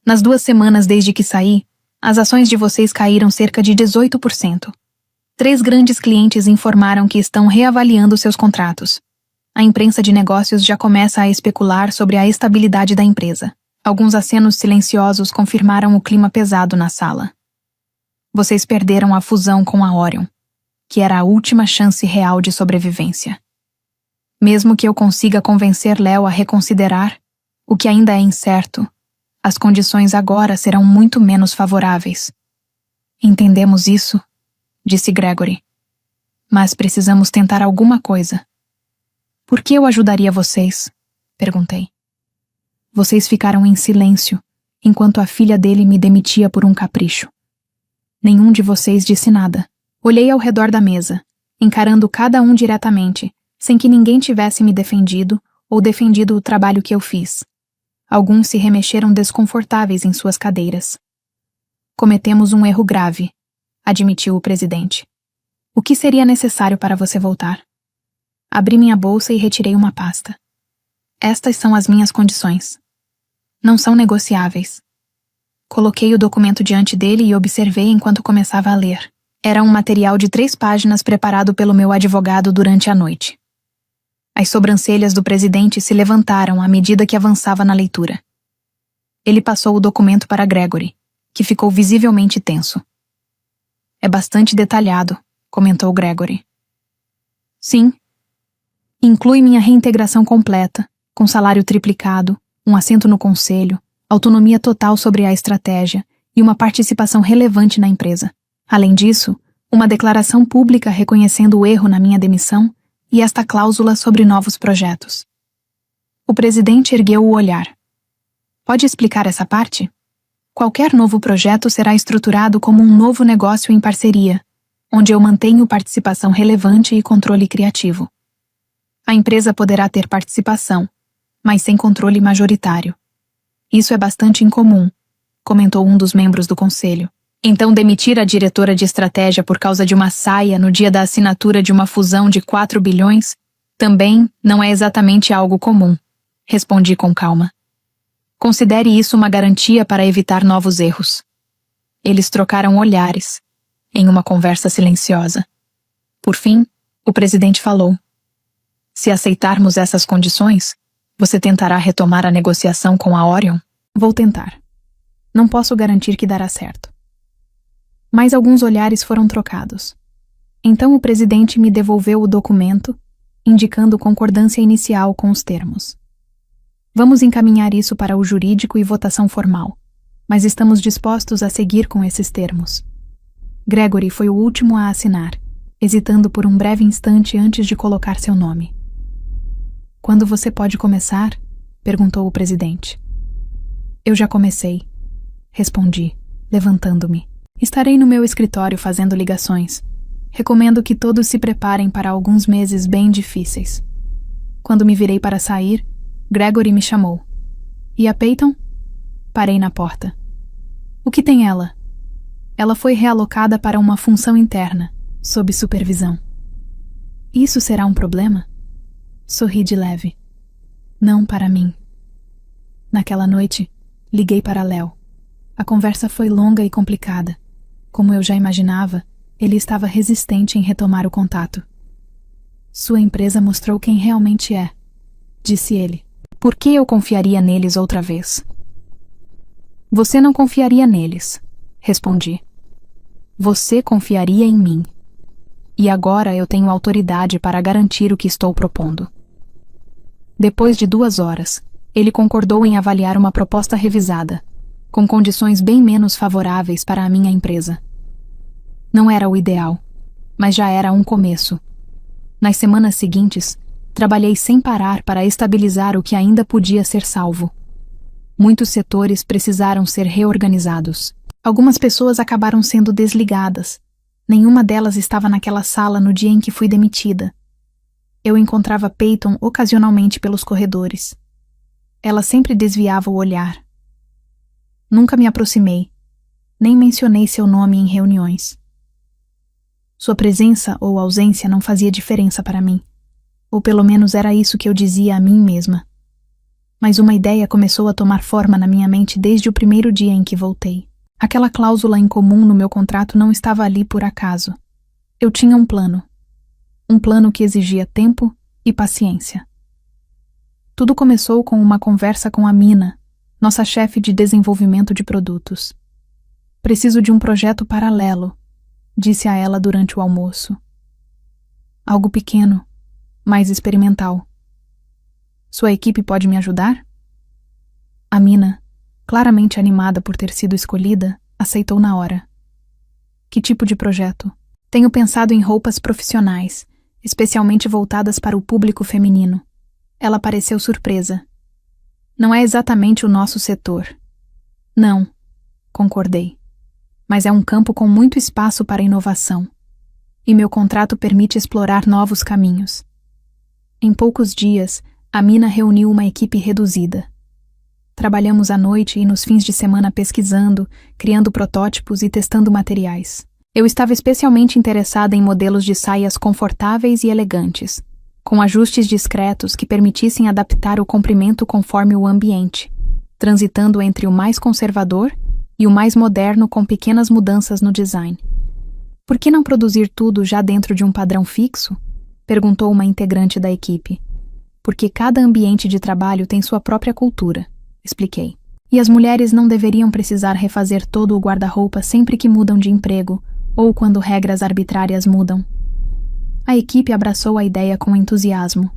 Nas 2 semanas desde que saí, as ações de vocês caíram cerca de 18%. 3 grandes clientes informaram que estão reavaliando seus contratos. A imprensa de negócios já começa a especular sobre a estabilidade da empresa. Alguns acenos silenciosos confirmaram o clima pesado na sala. Vocês perderam a fusão com a Orion, que era a última chance real de sobrevivência. Mesmo que eu consiga convencer Léo a reconsiderar, o que ainda é incerto, as condições agora serão muito menos favoráveis. Entendemos isso, disse Gregory. Mas precisamos tentar alguma coisa. Por que eu ajudaria vocês? Perguntei. Vocês ficaram em silêncio, enquanto a filha dele me demitia por um capricho. Nenhum de vocês disse nada. Olhei ao redor da mesa, encarando cada um diretamente, sem que ninguém tivesse me defendido ou defendido o trabalho que eu fiz. Alguns se remexeram desconfortáveis em suas cadeiras. Cometemos um erro grave, admitiu o presidente. O que seria necessário para você voltar? Abri minha bolsa e retirei uma pasta. Estas são as minhas condições. Não são negociáveis. Coloquei o documento diante dele e observei enquanto começava a ler. Era um material de 3 páginas preparado pelo meu advogado durante a noite. As sobrancelhas do presidente se levantaram à medida que avançava na leitura. Ele passou o documento para Gregory, que ficou visivelmente tenso. É bastante detalhado, comentou Gregory. Sim. Inclui minha reintegração completa, com salário triplicado, um assento no conselho, autonomia total sobre a estratégia e uma participação relevante na empresa. Além disso, uma declaração pública reconhecendo o erro na minha demissão e esta cláusula sobre novos projetos. O presidente ergueu o olhar. Pode explicar essa parte? Qualquer novo projeto será estruturado como um novo negócio em parceria, onde eu mantenho participação relevante e controle criativo. A empresa poderá ter participação, mas sem controle majoritário. Isso é bastante incomum, comentou um dos membros do conselho. Então demitir a diretora de estratégia por causa de uma saia no dia da assinatura de uma fusão de 4 bilhões também não é exatamente algo comum, respondi com calma. Considere isso uma garantia para evitar novos erros. Eles trocaram olhares, em uma conversa silenciosa. Por fim, o presidente falou. Se aceitarmos essas condições, você tentará retomar a negociação com a Orion? Vou tentar. Não posso garantir que dará certo. Mais alguns olhares foram trocados. Então o presidente me devolveu o documento, indicando concordância inicial com os termos. Vamos encaminhar isso para o jurídico e votação formal, mas estamos dispostos a seguir com esses termos. Gregory foi o último a assinar, hesitando por um breve instante antes de colocar seu nome. Quando você pode começar? Perguntou o presidente. Eu já comecei, respondi, levantando-me. Estarei no meu escritório fazendo ligações. Recomendo que todos se preparem para alguns meses bem difíceis. Quando me virei para sair, Gregory me chamou. E a Peyton? Parei na porta. O que tem ela? Ela foi realocada para uma função interna, sob supervisão. Isso será um problema? Sorri de leve. Não para mim. Naquela noite, liguei para Léo. A conversa foi longa e complicada. Como eu já imaginava, ele estava resistente em retomar o contato. Sua empresa mostrou quem realmente é, disse ele. Por que eu confiaria neles outra vez? Você não confiaria neles, respondi. Você confiaria em mim. E agora eu tenho autoridade para garantir o que estou propondo. Depois de 2 horas, ele concordou em avaliar uma proposta revisada, com condições bem menos favoráveis para a minha empresa. Não era o ideal, mas já era um começo. Nas semanas seguintes, trabalhei sem parar para estabilizar o que ainda podia ser salvo. Muitos setores precisaram ser reorganizados. Algumas pessoas acabaram sendo desligadas. Nenhuma delas estava naquela sala no dia em que fui demitida. Eu encontrava Peyton ocasionalmente pelos corredores. Ela sempre desviava o olhar. Nunca me aproximei, nem mencionei seu nome em reuniões. Sua presença ou ausência não fazia diferença para mim, ou pelo menos era isso que eu dizia a mim mesma. Mas uma ideia começou a tomar forma na minha mente desde o primeiro dia em que voltei. Aquela cláusula incomum no meu contrato não estava ali por acaso. Eu tinha um plano. Um plano que exigia tempo e paciência. Tudo começou com uma conversa com a Mina, nossa chefe de desenvolvimento de produtos. Preciso de um projeto paralelo, disse a ela durante o almoço. Algo pequeno, mais experimental. Sua equipe pode me ajudar? A Mina, claramente animada por ter sido escolhida, aceitou na hora. Que tipo de projeto? Tenho pensado em roupas profissionais, especialmente voltadas para o público feminino. Ela pareceu surpresa. Não é exatamente o nosso setor. Não, concordei. Mas é um campo com muito espaço para inovação. E meu contrato permite explorar novos caminhos. Em poucos dias, a Mina reuniu uma equipe reduzida. Trabalhamos à noite e nos fins de semana pesquisando, criando protótipos e testando materiais. Eu estava especialmente interessada em modelos de saias confortáveis e elegantes, com ajustes discretos que permitissem adaptar o comprimento conforme o ambiente, transitando entre o mais conservador e o mais moderno com pequenas mudanças no design. Por que não produzir tudo já dentro de um padrão fixo? Perguntou uma integrante da equipe. Porque cada ambiente de trabalho tem sua própria cultura, expliquei. E as mulheres não deveriam precisar refazer todo o guarda-roupa sempre que mudam de emprego ou quando regras arbitrárias mudam. A equipe abraçou a ideia com entusiasmo.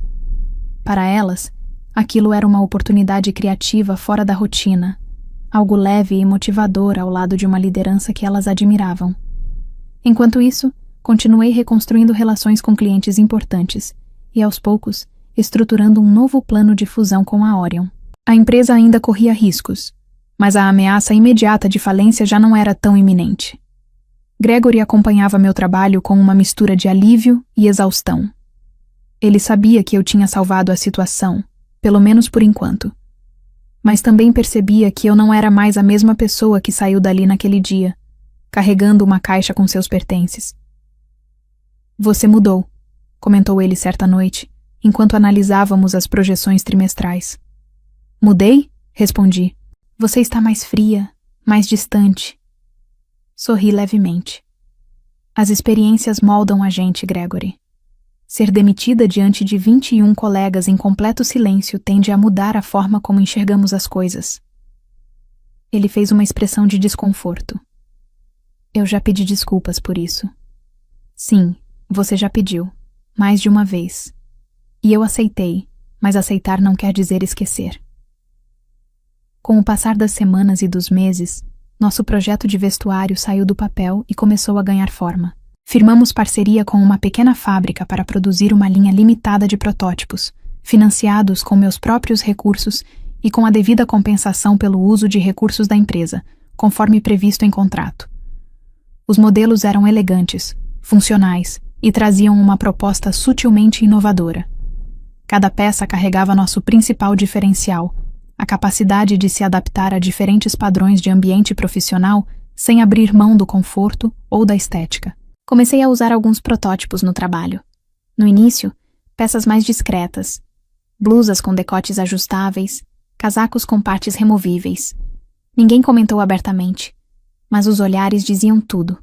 Para elas, aquilo era uma oportunidade criativa fora da rotina, algo leve e motivador ao lado de uma liderança que elas admiravam. Enquanto isso, continuei reconstruindo relações com clientes importantes e, aos poucos, estruturando um novo plano de fusão com a Orion. A empresa ainda corria riscos, mas a ameaça imediata de falência já não era tão iminente. Gregory acompanhava meu trabalho com uma mistura de alívio e exaustão. Ele sabia que eu tinha salvado a situação, pelo menos por enquanto. Mas também percebia que eu não era mais a mesma pessoa que saiu dali naquele dia, carregando uma caixa com seus pertences. Você mudou, comentou ele certa noite, enquanto analisávamos as projeções trimestrais. Mudei? Respondi. Você está mais fria, mais distante. Sorri levemente. As experiências moldam a gente, Gregory. Ser demitida diante de 21 colegas em completo silêncio tende a mudar a forma como enxergamos as coisas. Ele fez uma expressão de desconforto. Eu já pedi desculpas por isso. Sim, você já pediu, mais de uma vez. E eu aceitei, mas aceitar não quer dizer esquecer. Com o passar das semanas e dos meses, nosso projeto de vestuário saiu do papel e começou a ganhar forma. Firmamos parceria com uma pequena fábrica para produzir uma linha limitada de protótipos, financiados com meus próprios recursos e com a devida compensação pelo uso de recursos da empresa, conforme previsto em contrato. Os modelos eram elegantes, funcionais e traziam uma proposta sutilmente inovadora. Cada peça carregava nosso principal diferencial, a capacidade de se adaptar a diferentes padrões de ambiente profissional sem abrir mão do conforto ou da estética. Comecei a usar alguns protótipos no trabalho. No início, peças mais discretas, blusas com decotes ajustáveis, casacos com partes removíveis. Ninguém comentou abertamente, mas os olhares diziam tudo.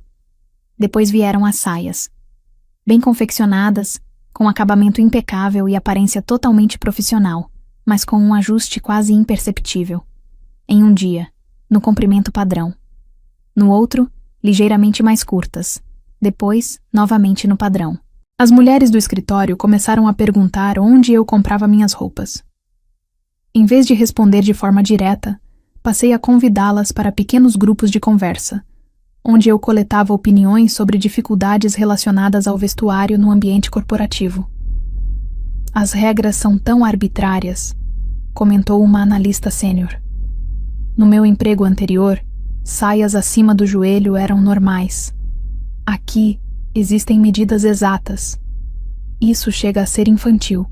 Depois vieram as saias, bem confeccionadas, com acabamento impecável e aparência totalmente profissional, mas com um ajuste quase imperceptível. Em um dia, no comprimento padrão. No outro, ligeiramente mais curtas. Depois, novamente no padrão. As mulheres do escritório começaram a perguntar onde eu comprava minhas roupas. Em vez de responder de forma direta, passei a convidá-las para pequenos grupos de conversa, onde eu coletava opiniões sobre dificuldades relacionadas ao vestuário no ambiente corporativo. As regras são tão arbitrárias, comentou uma analista sênior. No meu emprego anterior, saias acima do joelho eram normais. Aqui, existem medidas exatas. Isso chega a ser infantil.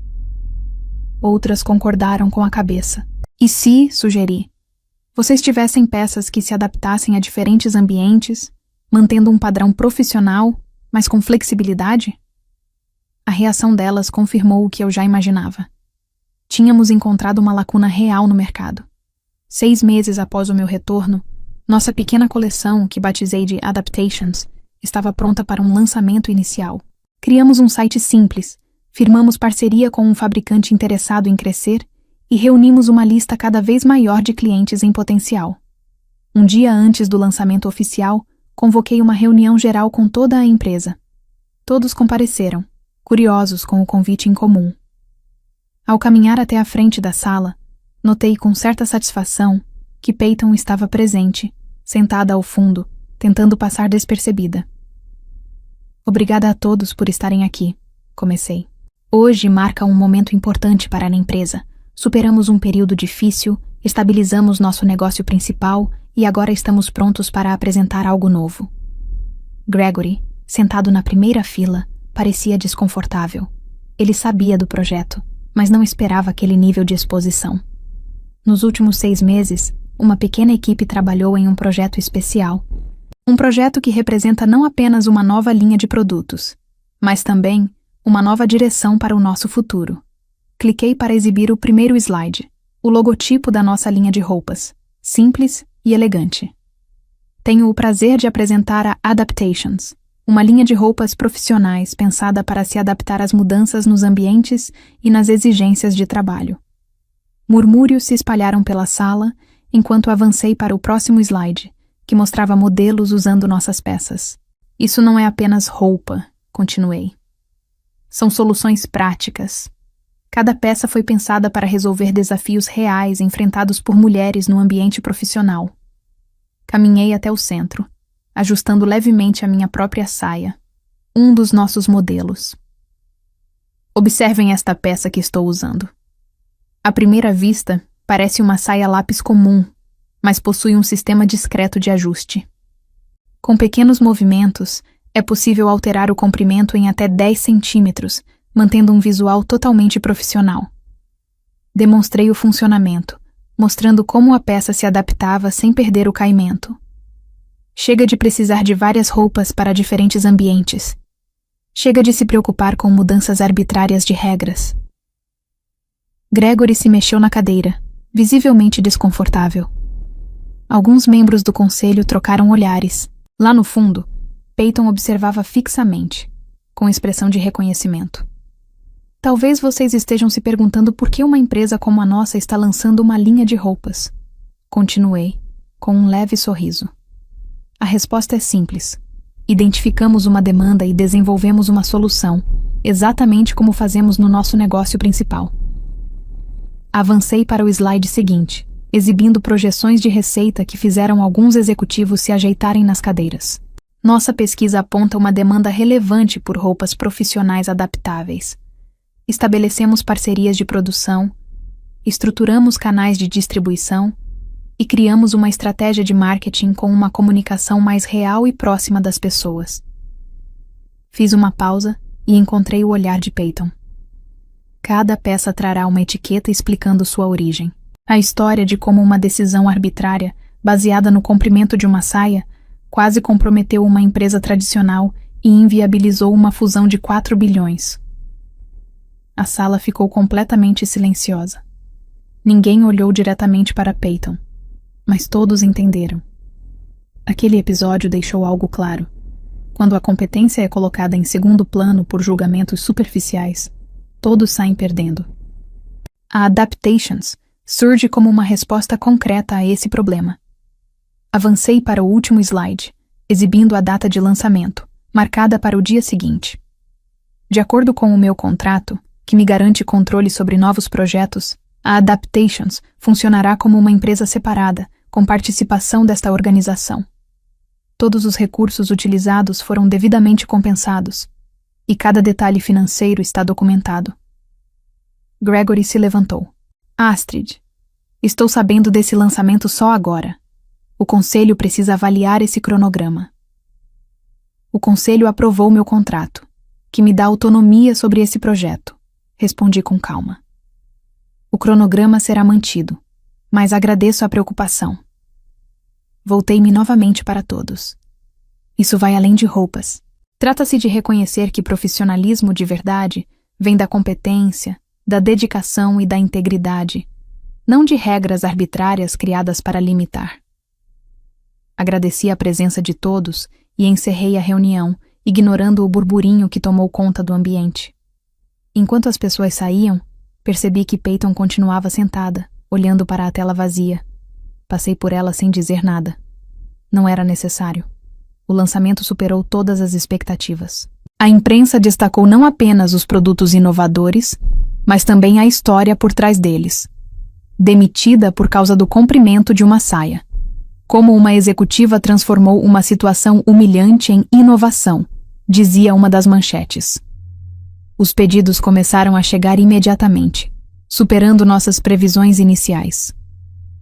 Outras concordaram com a cabeça. E se, sugeri, vocês tivessem peças que se adaptassem a diferentes ambientes, mantendo um padrão profissional, mas com flexibilidade? A reação delas confirmou o que eu já imaginava. Tínhamos encontrado uma lacuna real no mercado. 6 meses após o meu retorno, nossa pequena coleção, que batizei de Adaptations, estava pronta para um lançamento inicial. Criamos um site simples, firmamos parceria com um fabricante interessado em crescer e reunimos uma lista cada vez maior de clientes em potencial. Um dia antes do lançamento oficial, convoquei uma reunião geral com toda a empresa. Todos compareceram, curiosos com o convite em comum. Ao caminhar até a frente da sala, notei com certa satisfação que Peyton estava presente, sentada ao fundo, tentando passar despercebida. Obrigada a todos por estarem aqui, comecei. Hoje marca um momento importante para a empresa. Superamos um período difícil, estabilizamos nosso negócio principal e agora estamos prontos para apresentar algo novo. Gregory, sentado na primeira fila, parecia desconfortável. Ele sabia do projeto, mas não esperava aquele nível de exposição. Nos últimos 6 meses, uma pequena equipe trabalhou em um projeto especial. Um projeto que representa não apenas uma nova linha de produtos, mas também uma nova direção para o nosso futuro. Cliquei para exibir o primeiro slide, o logotipo da nossa linha de roupas, simples e elegante. Tenho o prazer de apresentar a Adaptations, uma linha de roupas profissionais pensada para se adaptar às mudanças nos ambientes e nas exigências de trabalho. Murmúrios se espalharam pela sala enquanto avancei para o próximo slide, que mostrava modelos usando nossas peças. Isso não é apenas roupa, continuei. São soluções práticas. Cada peça foi pensada para resolver desafios reais enfrentados por mulheres no ambiente profissional. Caminhei até o centro, ajustando levemente a minha própria saia, um dos nossos modelos. Observem esta peça que estou usando. À primeira vista, parece uma saia lápis comum, mas possui um sistema discreto de ajuste. Com pequenos movimentos, é possível alterar o comprimento em até 10 centímetros, mantendo um visual totalmente profissional. Demonstrei o funcionamento, mostrando como a peça se adaptava sem perder o caimento. Chega de precisar de várias roupas para diferentes ambientes. Chega de se preocupar com mudanças arbitrárias de regras. Gregory se mexeu na cadeira, visivelmente desconfortável. Alguns membros do conselho trocaram olhares. Lá no fundo, Peyton observava fixamente, com expressão de reconhecimento. Talvez vocês estejam se perguntando por que uma empresa como a nossa está lançando uma linha de roupas. Continuei, com um leve sorriso. A resposta é simples. Identificamos uma demanda e desenvolvemos uma solução, exatamente como fazemos no nosso negócio principal. Avancei para o slide seguinte, exibindo projeções de receita que fizeram alguns executivos se ajeitarem nas cadeiras. Nossa pesquisa aponta uma demanda relevante por roupas profissionais adaptáveis. Estabelecemos parcerias de produção, estruturamos canais de distribuição e criamos uma estratégia de marketing com uma comunicação mais real e próxima das pessoas. Fiz uma pausa e encontrei o olhar de Peyton. Cada peça trará uma etiqueta explicando sua origem. A história de como uma decisão arbitrária, baseada no comprimento de uma saia, quase comprometeu uma empresa tradicional e inviabilizou uma fusão de 4 bilhões. A sala ficou completamente silenciosa. Ninguém olhou diretamente para Peyton, mas todos entenderam. Aquele episódio deixou algo claro. Quando a competência é colocada em segundo plano por julgamentos superficiais, todos saem perdendo. A Adaptations surge como uma resposta concreta a esse problema. Avancei para o último slide, exibindo a data de lançamento, marcada para o dia seguinte. De acordo com o meu contrato, que me garante controle sobre novos projetos, a Adaptations funcionará como uma empresa separada, com participação desta organização. Todos os recursos utilizados foram devidamente compensados, e cada detalhe financeiro está documentado. Gregory se levantou. Astrid, estou sabendo desse lançamento só agora. O conselho precisa avaliar esse cronograma. O conselho aprovou meu contrato, que me dá autonomia sobre esse projeto, respondi com calma. O cronograma será mantido, mas agradeço a preocupação. Voltei-me novamente para todos. Isso vai além de roupas. Trata-se de reconhecer que profissionalismo de verdade vem da competência, da dedicação e da integridade, não de regras arbitrárias criadas para limitar. Agradeci a presença de todos e encerrei a reunião, ignorando o burburinho que tomou conta do ambiente. Enquanto as pessoas saíam, percebi que Peyton continuava sentada, olhando para a tela vazia. Passei por ela sem dizer nada. Não era necessário. O lançamento superou todas as expectativas. A imprensa destacou não apenas os produtos inovadores, mas também a história por trás deles. Demitida por causa do comprimento de uma saia. Como uma executiva transformou uma situação humilhante em inovação, dizia uma das manchetes. Os pedidos começaram a chegar imediatamente, superando nossas previsões iniciais.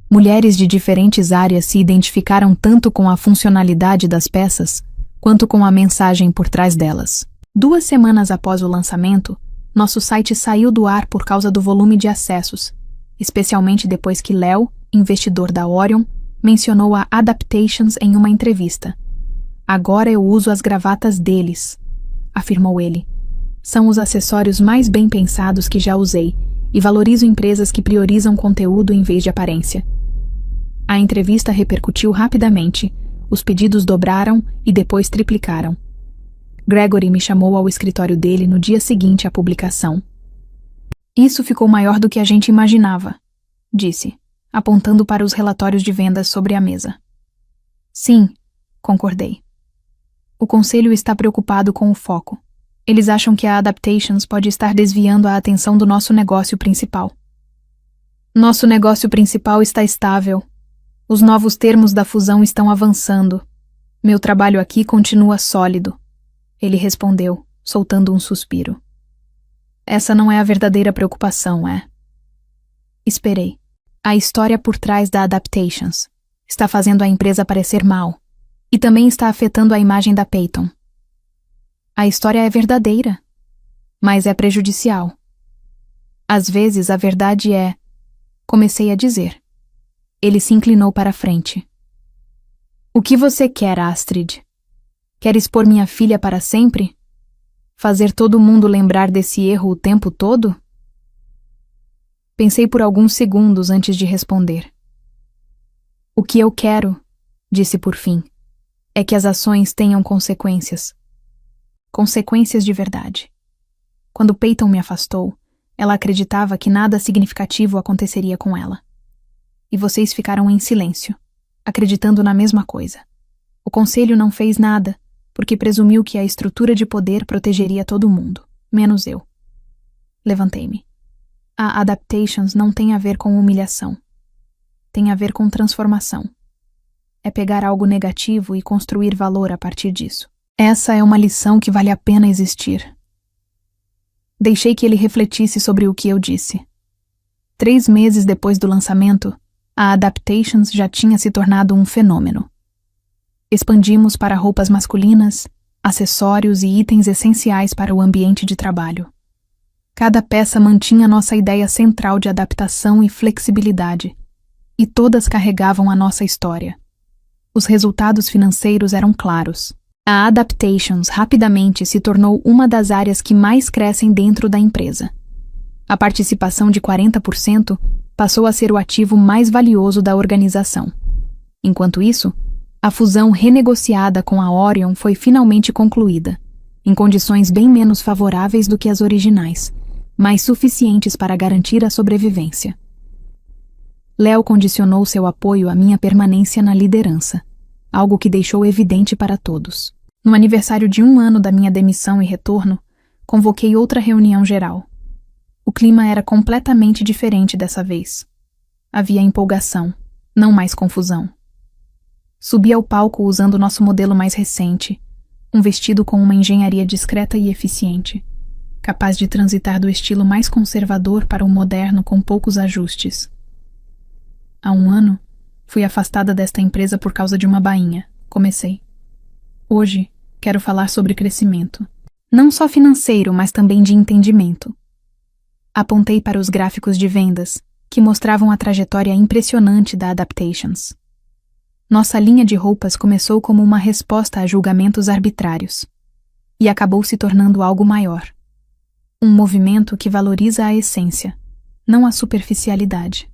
Mulheres de diferentes áreas se identificaram tanto com a funcionalidade das peças, quanto com a mensagem por trás delas. 2 semanas após o lançamento, nosso site saiu do ar por causa do volume de acessos, especialmente depois que Léo, investidor da Orion, mencionou a Adaptations em uma entrevista. Agora eu uso as gravatas deles, afirmou ele. São os acessórios mais bem pensados que já usei e valorizo empresas que priorizam conteúdo em vez de aparência. A entrevista repercutiu rapidamente, os pedidos dobraram e depois triplicaram. Gregory me chamou ao escritório dele no dia seguinte à publicação. Isso ficou maior do que a gente imaginava, disse, apontando para os relatórios de vendas sobre a mesa. Sim, concordei. O conselho está preocupado com o foco. Eles acham que a Adaptations pode estar desviando a atenção do nosso negócio principal. Nosso negócio principal está estável. Os novos termos da fusão estão avançando. Meu trabalho aqui continua sólido. Ele respondeu, soltando um suspiro. Essa não é a verdadeira preocupação, é? Esperei. A história por trás da Adaptations está fazendo a empresa parecer mal e também está afetando a imagem da Peyton. A história é verdadeira, mas é prejudicial. Às vezes a verdade é... Comecei a dizer. Ele se inclinou para a frente. O que você quer, Astrid? Quer expor minha filha para sempre? Fazer todo mundo lembrar desse erro o tempo todo? Pensei por alguns segundos antes de responder. O que eu quero, disse por fim, é que as ações tenham consequências. Consequências de verdade. Quando Peyton me afastou, ela acreditava que nada significativo aconteceria com ela. E vocês ficaram em silêncio, acreditando na mesma coisa. O conselho não fez nada, porque presumiu que a estrutura de poder protegeria todo mundo, menos eu. Levantei-me. A Adaptations não tem a ver com humilhação. Tem a ver com transformação. é pegar algo negativo e construir valor a partir disso. Essa é uma lição que vale a pena existir. Deixei que ele refletisse sobre o que eu disse. 3 meses depois do lançamento, a Adaptations já tinha se tornado um fenômeno. Expandimos para roupas masculinas, acessórios e itens essenciais para o ambiente de trabalho. Cada peça mantinha nossa ideia central de adaptação e flexibilidade, e todas carregavam a nossa história. Os resultados financeiros eram claros. A Adaptations rapidamente se tornou uma das áreas que mais crescem dentro da empresa. A participação de 40% passou a ser o ativo mais valioso da organização. Enquanto isso, a fusão renegociada com a Orion foi finalmente concluída, em condições bem menos favoráveis do que as originais, mas suficientes para garantir a sobrevivência. Léo condicionou seu apoio à minha permanência na liderança, algo que deixou evidente para todos. No aniversário de 1 ano da minha demissão e retorno, convoquei outra reunião geral. O clima era completamente diferente dessa vez. Havia empolgação, não mais confusão. Subi ao palco usando nosso modelo mais recente, um vestido com uma engenharia discreta e eficiente, capaz de transitar do estilo mais conservador para o moderno com poucos ajustes. Há 1 ano, fui afastada desta empresa por causa de uma bainha. Comecei. Hoje, quero falar sobre crescimento. Não só financeiro, mas também de entendimento. Apontei para os gráficos de vendas, que mostravam a trajetória impressionante da Adaptations. Nossa linha de roupas começou como uma resposta a julgamentos arbitrários, e acabou se tornando algo maior. Um movimento que valoriza a essência, não a superficialidade.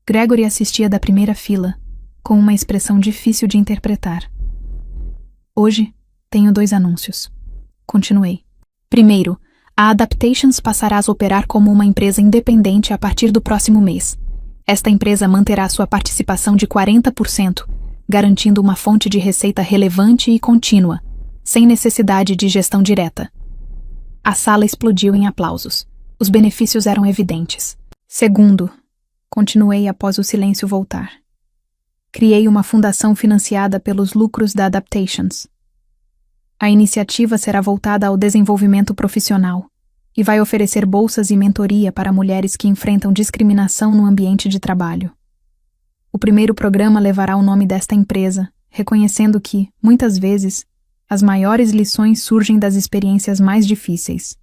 Gregory assistia da primeira fila, com uma expressão difícil de interpretar. Hoje, tenho 2 anúncios. Continuei. Primeiro, a Adaptations passará a operar como uma empresa independente a partir do próximo mês. Esta empresa manterá sua participação de 40%, garantindo uma fonte de receita relevante e contínua, sem necessidade de gestão direta. A sala explodiu em aplausos. Os benefícios eram evidentes. Segundo, continuei após o silêncio voltar. Criei uma fundação financiada pelos lucros da Adaptations. A iniciativa será voltada ao desenvolvimento profissional e vai oferecer bolsas e mentoria para mulheres que enfrentam discriminação no ambiente de trabalho. O primeiro programa levará o nome desta empresa, reconhecendo que, muitas vezes, as maiores lições surgem das experiências mais difíceis.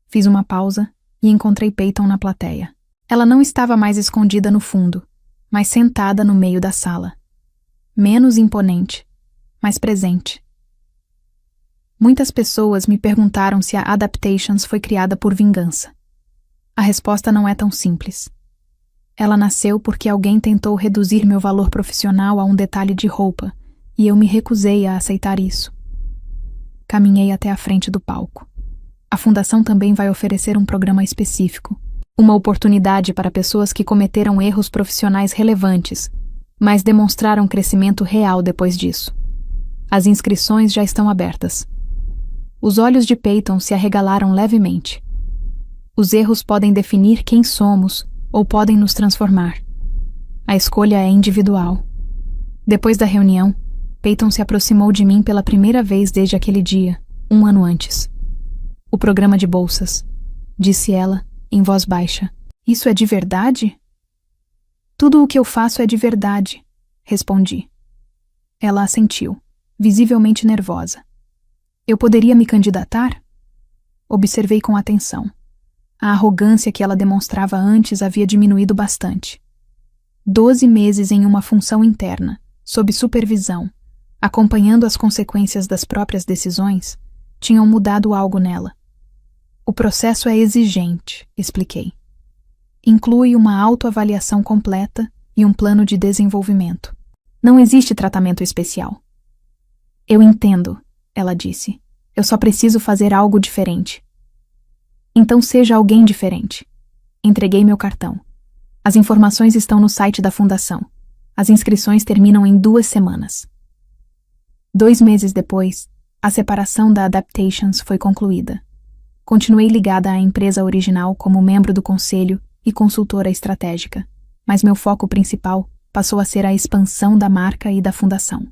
Fiz uma pausa e encontrei Peyton na plateia. Ela não estava mais escondida no fundo, mas sentada no meio da sala. Menos imponente, mas presente. Muitas pessoas me perguntaram se a Adaptations foi criada por vingança. A resposta não é tão simples. Ela nasceu porque alguém tentou reduzir meu valor profissional a um detalhe de roupa, e eu me recusei a aceitar isso. Caminhei até a frente do palco. A fundação também vai oferecer um programa específico, uma oportunidade para pessoas que cometeram erros profissionais relevantes, mas demonstraram crescimento real depois disso. As inscrições já estão abertas. Os olhos de Peyton se arregalaram levemente. Os erros podem definir quem somos ou podem nos transformar. A escolha é individual. Depois da reunião, Peyton se aproximou de mim pela primeira vez desde aquele dia, 1 ano antes. O programa de bolsas, disse ela, em voz baixa. Isso é de verdade? Tudo o que eu faço é de verdade, respondi. Ela assentiu, visivelmente nervosa. Eu poderia me candidatar? Observei com atenção. A arrogância que ela demonstrava antes havia diminuído bastante. 12 meses em uma função interna, sob supervisão, acompanhando as consequências das próprias decisões, tinham mudado algo nela. O processo é exigente, expliquei. Inclui uma autoavaliação completa e um plano de desenvolvimento. Não existe tratamento especial. Eu entendo, ela disse. Eu só preciso fazer algo diferente. Então seja alguém diferente. Entreguei meu cartão. As informações estão no site da fundação. As inscrições terminam em 2 semanas. 2 meses depois, a separação da Adaptations foi concluída. Continuei ligada à empresa original como membro do conselho e consultora estratégica, mas meu foco principal passou a ser a expansão da marca e da fundação.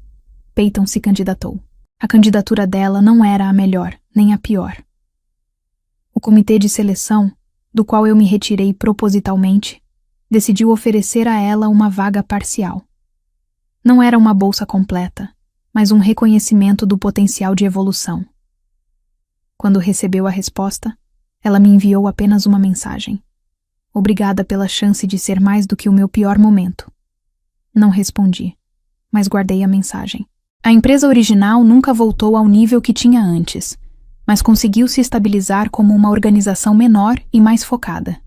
Peyton se candidatou. A candidatura dela não era a melhor, nem a pior. O comitê de seleção, do qual eu me retirei propositalmente, decidiu oferecer a ela uma vaga parcial. Não era uma bolsa completa, mas um reconhecimento do potencial de evolução. Quando recebeu a resposta, ela me enviou apenas uma mensagem. Obrigada pela chance de ser mais do que o meu pior momento. Não respondi, mas guardei a mensagem. A empresa original nunca voltou ao nível que tinha antes, mas conseguiu se estabilizar como uma organização menor e mais focada.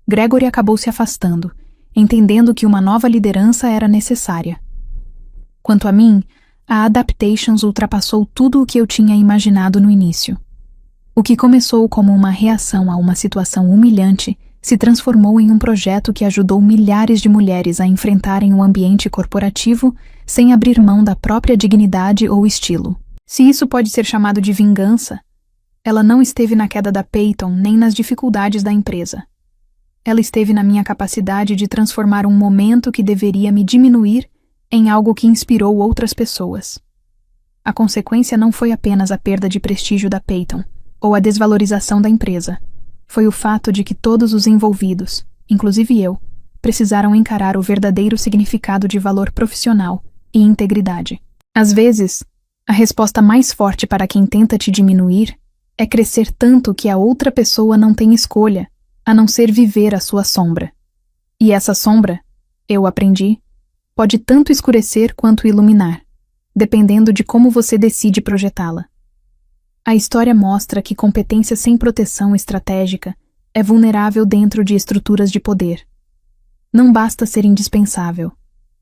Gregory acabou se afastando, entendendo que uma nova liderança era necessária. Quanto a mim, a Adaptations ultrapassou tudo o que eu tinha imaginado no início. O que começou como uma reação a uma situação humilhante se transformou em um projeto que ajudou milhares de mulheres a enfrentarem o ambiente corporativo sem abrir mão da própria dignidade ou estilo. Se isso pode ser chamado de vingança, ela não esteve na queda da Peyton nem nas dificuldades da empresa. Ela esteve na minha capacidade de transformar um momento que deveria me diminuir em algo que inspirou outras pessoas. A consequência não foi apenas a perda de prestígio da Peyton ou a desvalorização da empresa. Foi o fato de que todos os envolvidos, inclusive eu, precisaram encarar o verdadeiro significado de valor profissional e integridade. Às vezes, a resposta mais forte para quem tenta te diminuir é crescer tanto que a outra pessoa não tem escolha, a não ser viver a sua sombra. E essa sombra, eu aprendi, pode tanto escurecer quanto iluminar, dependendo de como você decide projetá-la. A história mostra que competência sem proteção estratégica é vulnerável dentro de estruturas de poder. Não basta ser indispensável.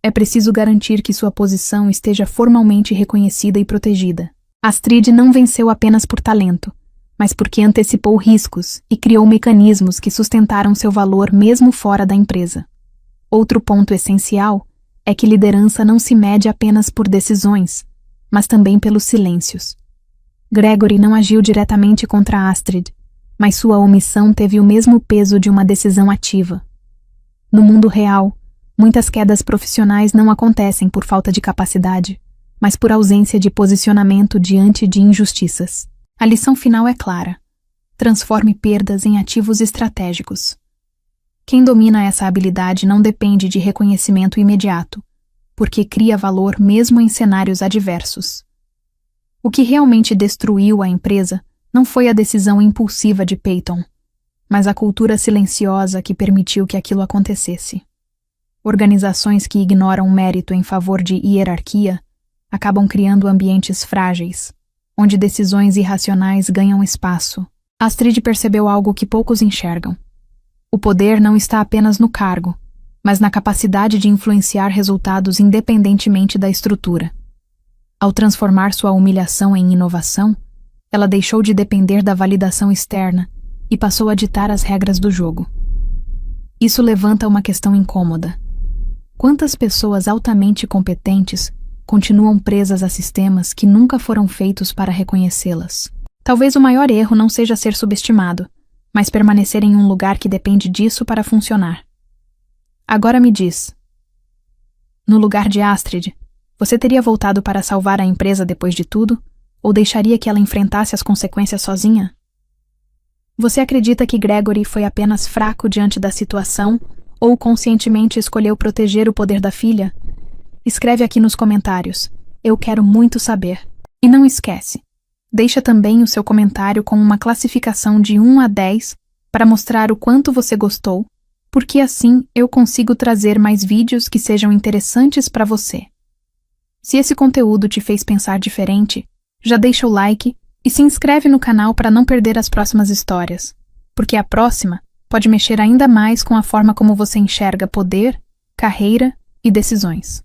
É preciso garantir que sua posição esteja formalmente reconhecida e protegida. Astrid não venceu apenas por talento, mas porque antecipou riscos e criou mecanismos que sustentaram seu valor mesmo fora da empresa. Outro ponto essencial é que liderança não se mede apenas por decisões, mas também pelos silêncios. Gregory não agiu diretamente contra Astrid, mas sua omissão teve o mesmo peso de uma decisão ativa. No mundo real, muitas quedas profissionais não acontecem por falta de capacidade, mas por ausência de posicionamento diante de injustiças. A lição final é clara: transforme perdas em ativos estratégicos. Quem domina essa habilidade não depende de reconhecimento imediato, porque cria valor mesmo em cenários adversos. O que realmente destruiu a empresa não foi a decisão impulsiva de Peyton, mas a cultura silenciosa que permitiu que aquilo acontecesse. Organizações que ignoram o mérito em favor de hierarquia acabam criando ambientes frágeis, onde decisões irracionais ganham espaço. Astrid percebeu algo que poucos enxergam. O poder não está apenas no cargo, mas na capacidade de influenciar resultados independentemente da estrutura. Ao transformar sua humilhação em inovação, ela deixou de depender da validação externa e passou a ditar as regras do jogo. Isso levanta uma questão incômoda. Quantas pessoas altamente competentes continuam presas a sistemas que nunca foram feitos para reconhecê-las? Talvez o maior erro não seja ser subestimado, mas permanecer em um lugar que depende disso para funcionar. Agora me diz, no lugar de Astrid, você teria voltado para salvar a empresa depois de tudo, ou deixaria que ela enfrentasse as consequências sozinha? Você acredita que Gregory foi apenas fraco diante da situação, ou conscientemente escolheu proteger o poder da filha? Escreve aqui nos comentários. Eu quero muito saber. E não esquece, deixa também o seu comentário com uma classificação de 1 a 10 para mostrar o quanto você gostou, porque assim eu consigo trazer mais vídeos que sejam interessantes para você. Se esse conteúdo te fez pensar diferente, já deixa o like e se inscreve no canal para não perder as próximas histórias, porque a próxima pode mexer ainda mais com a forma como você enxerga poder, carreira e decisões.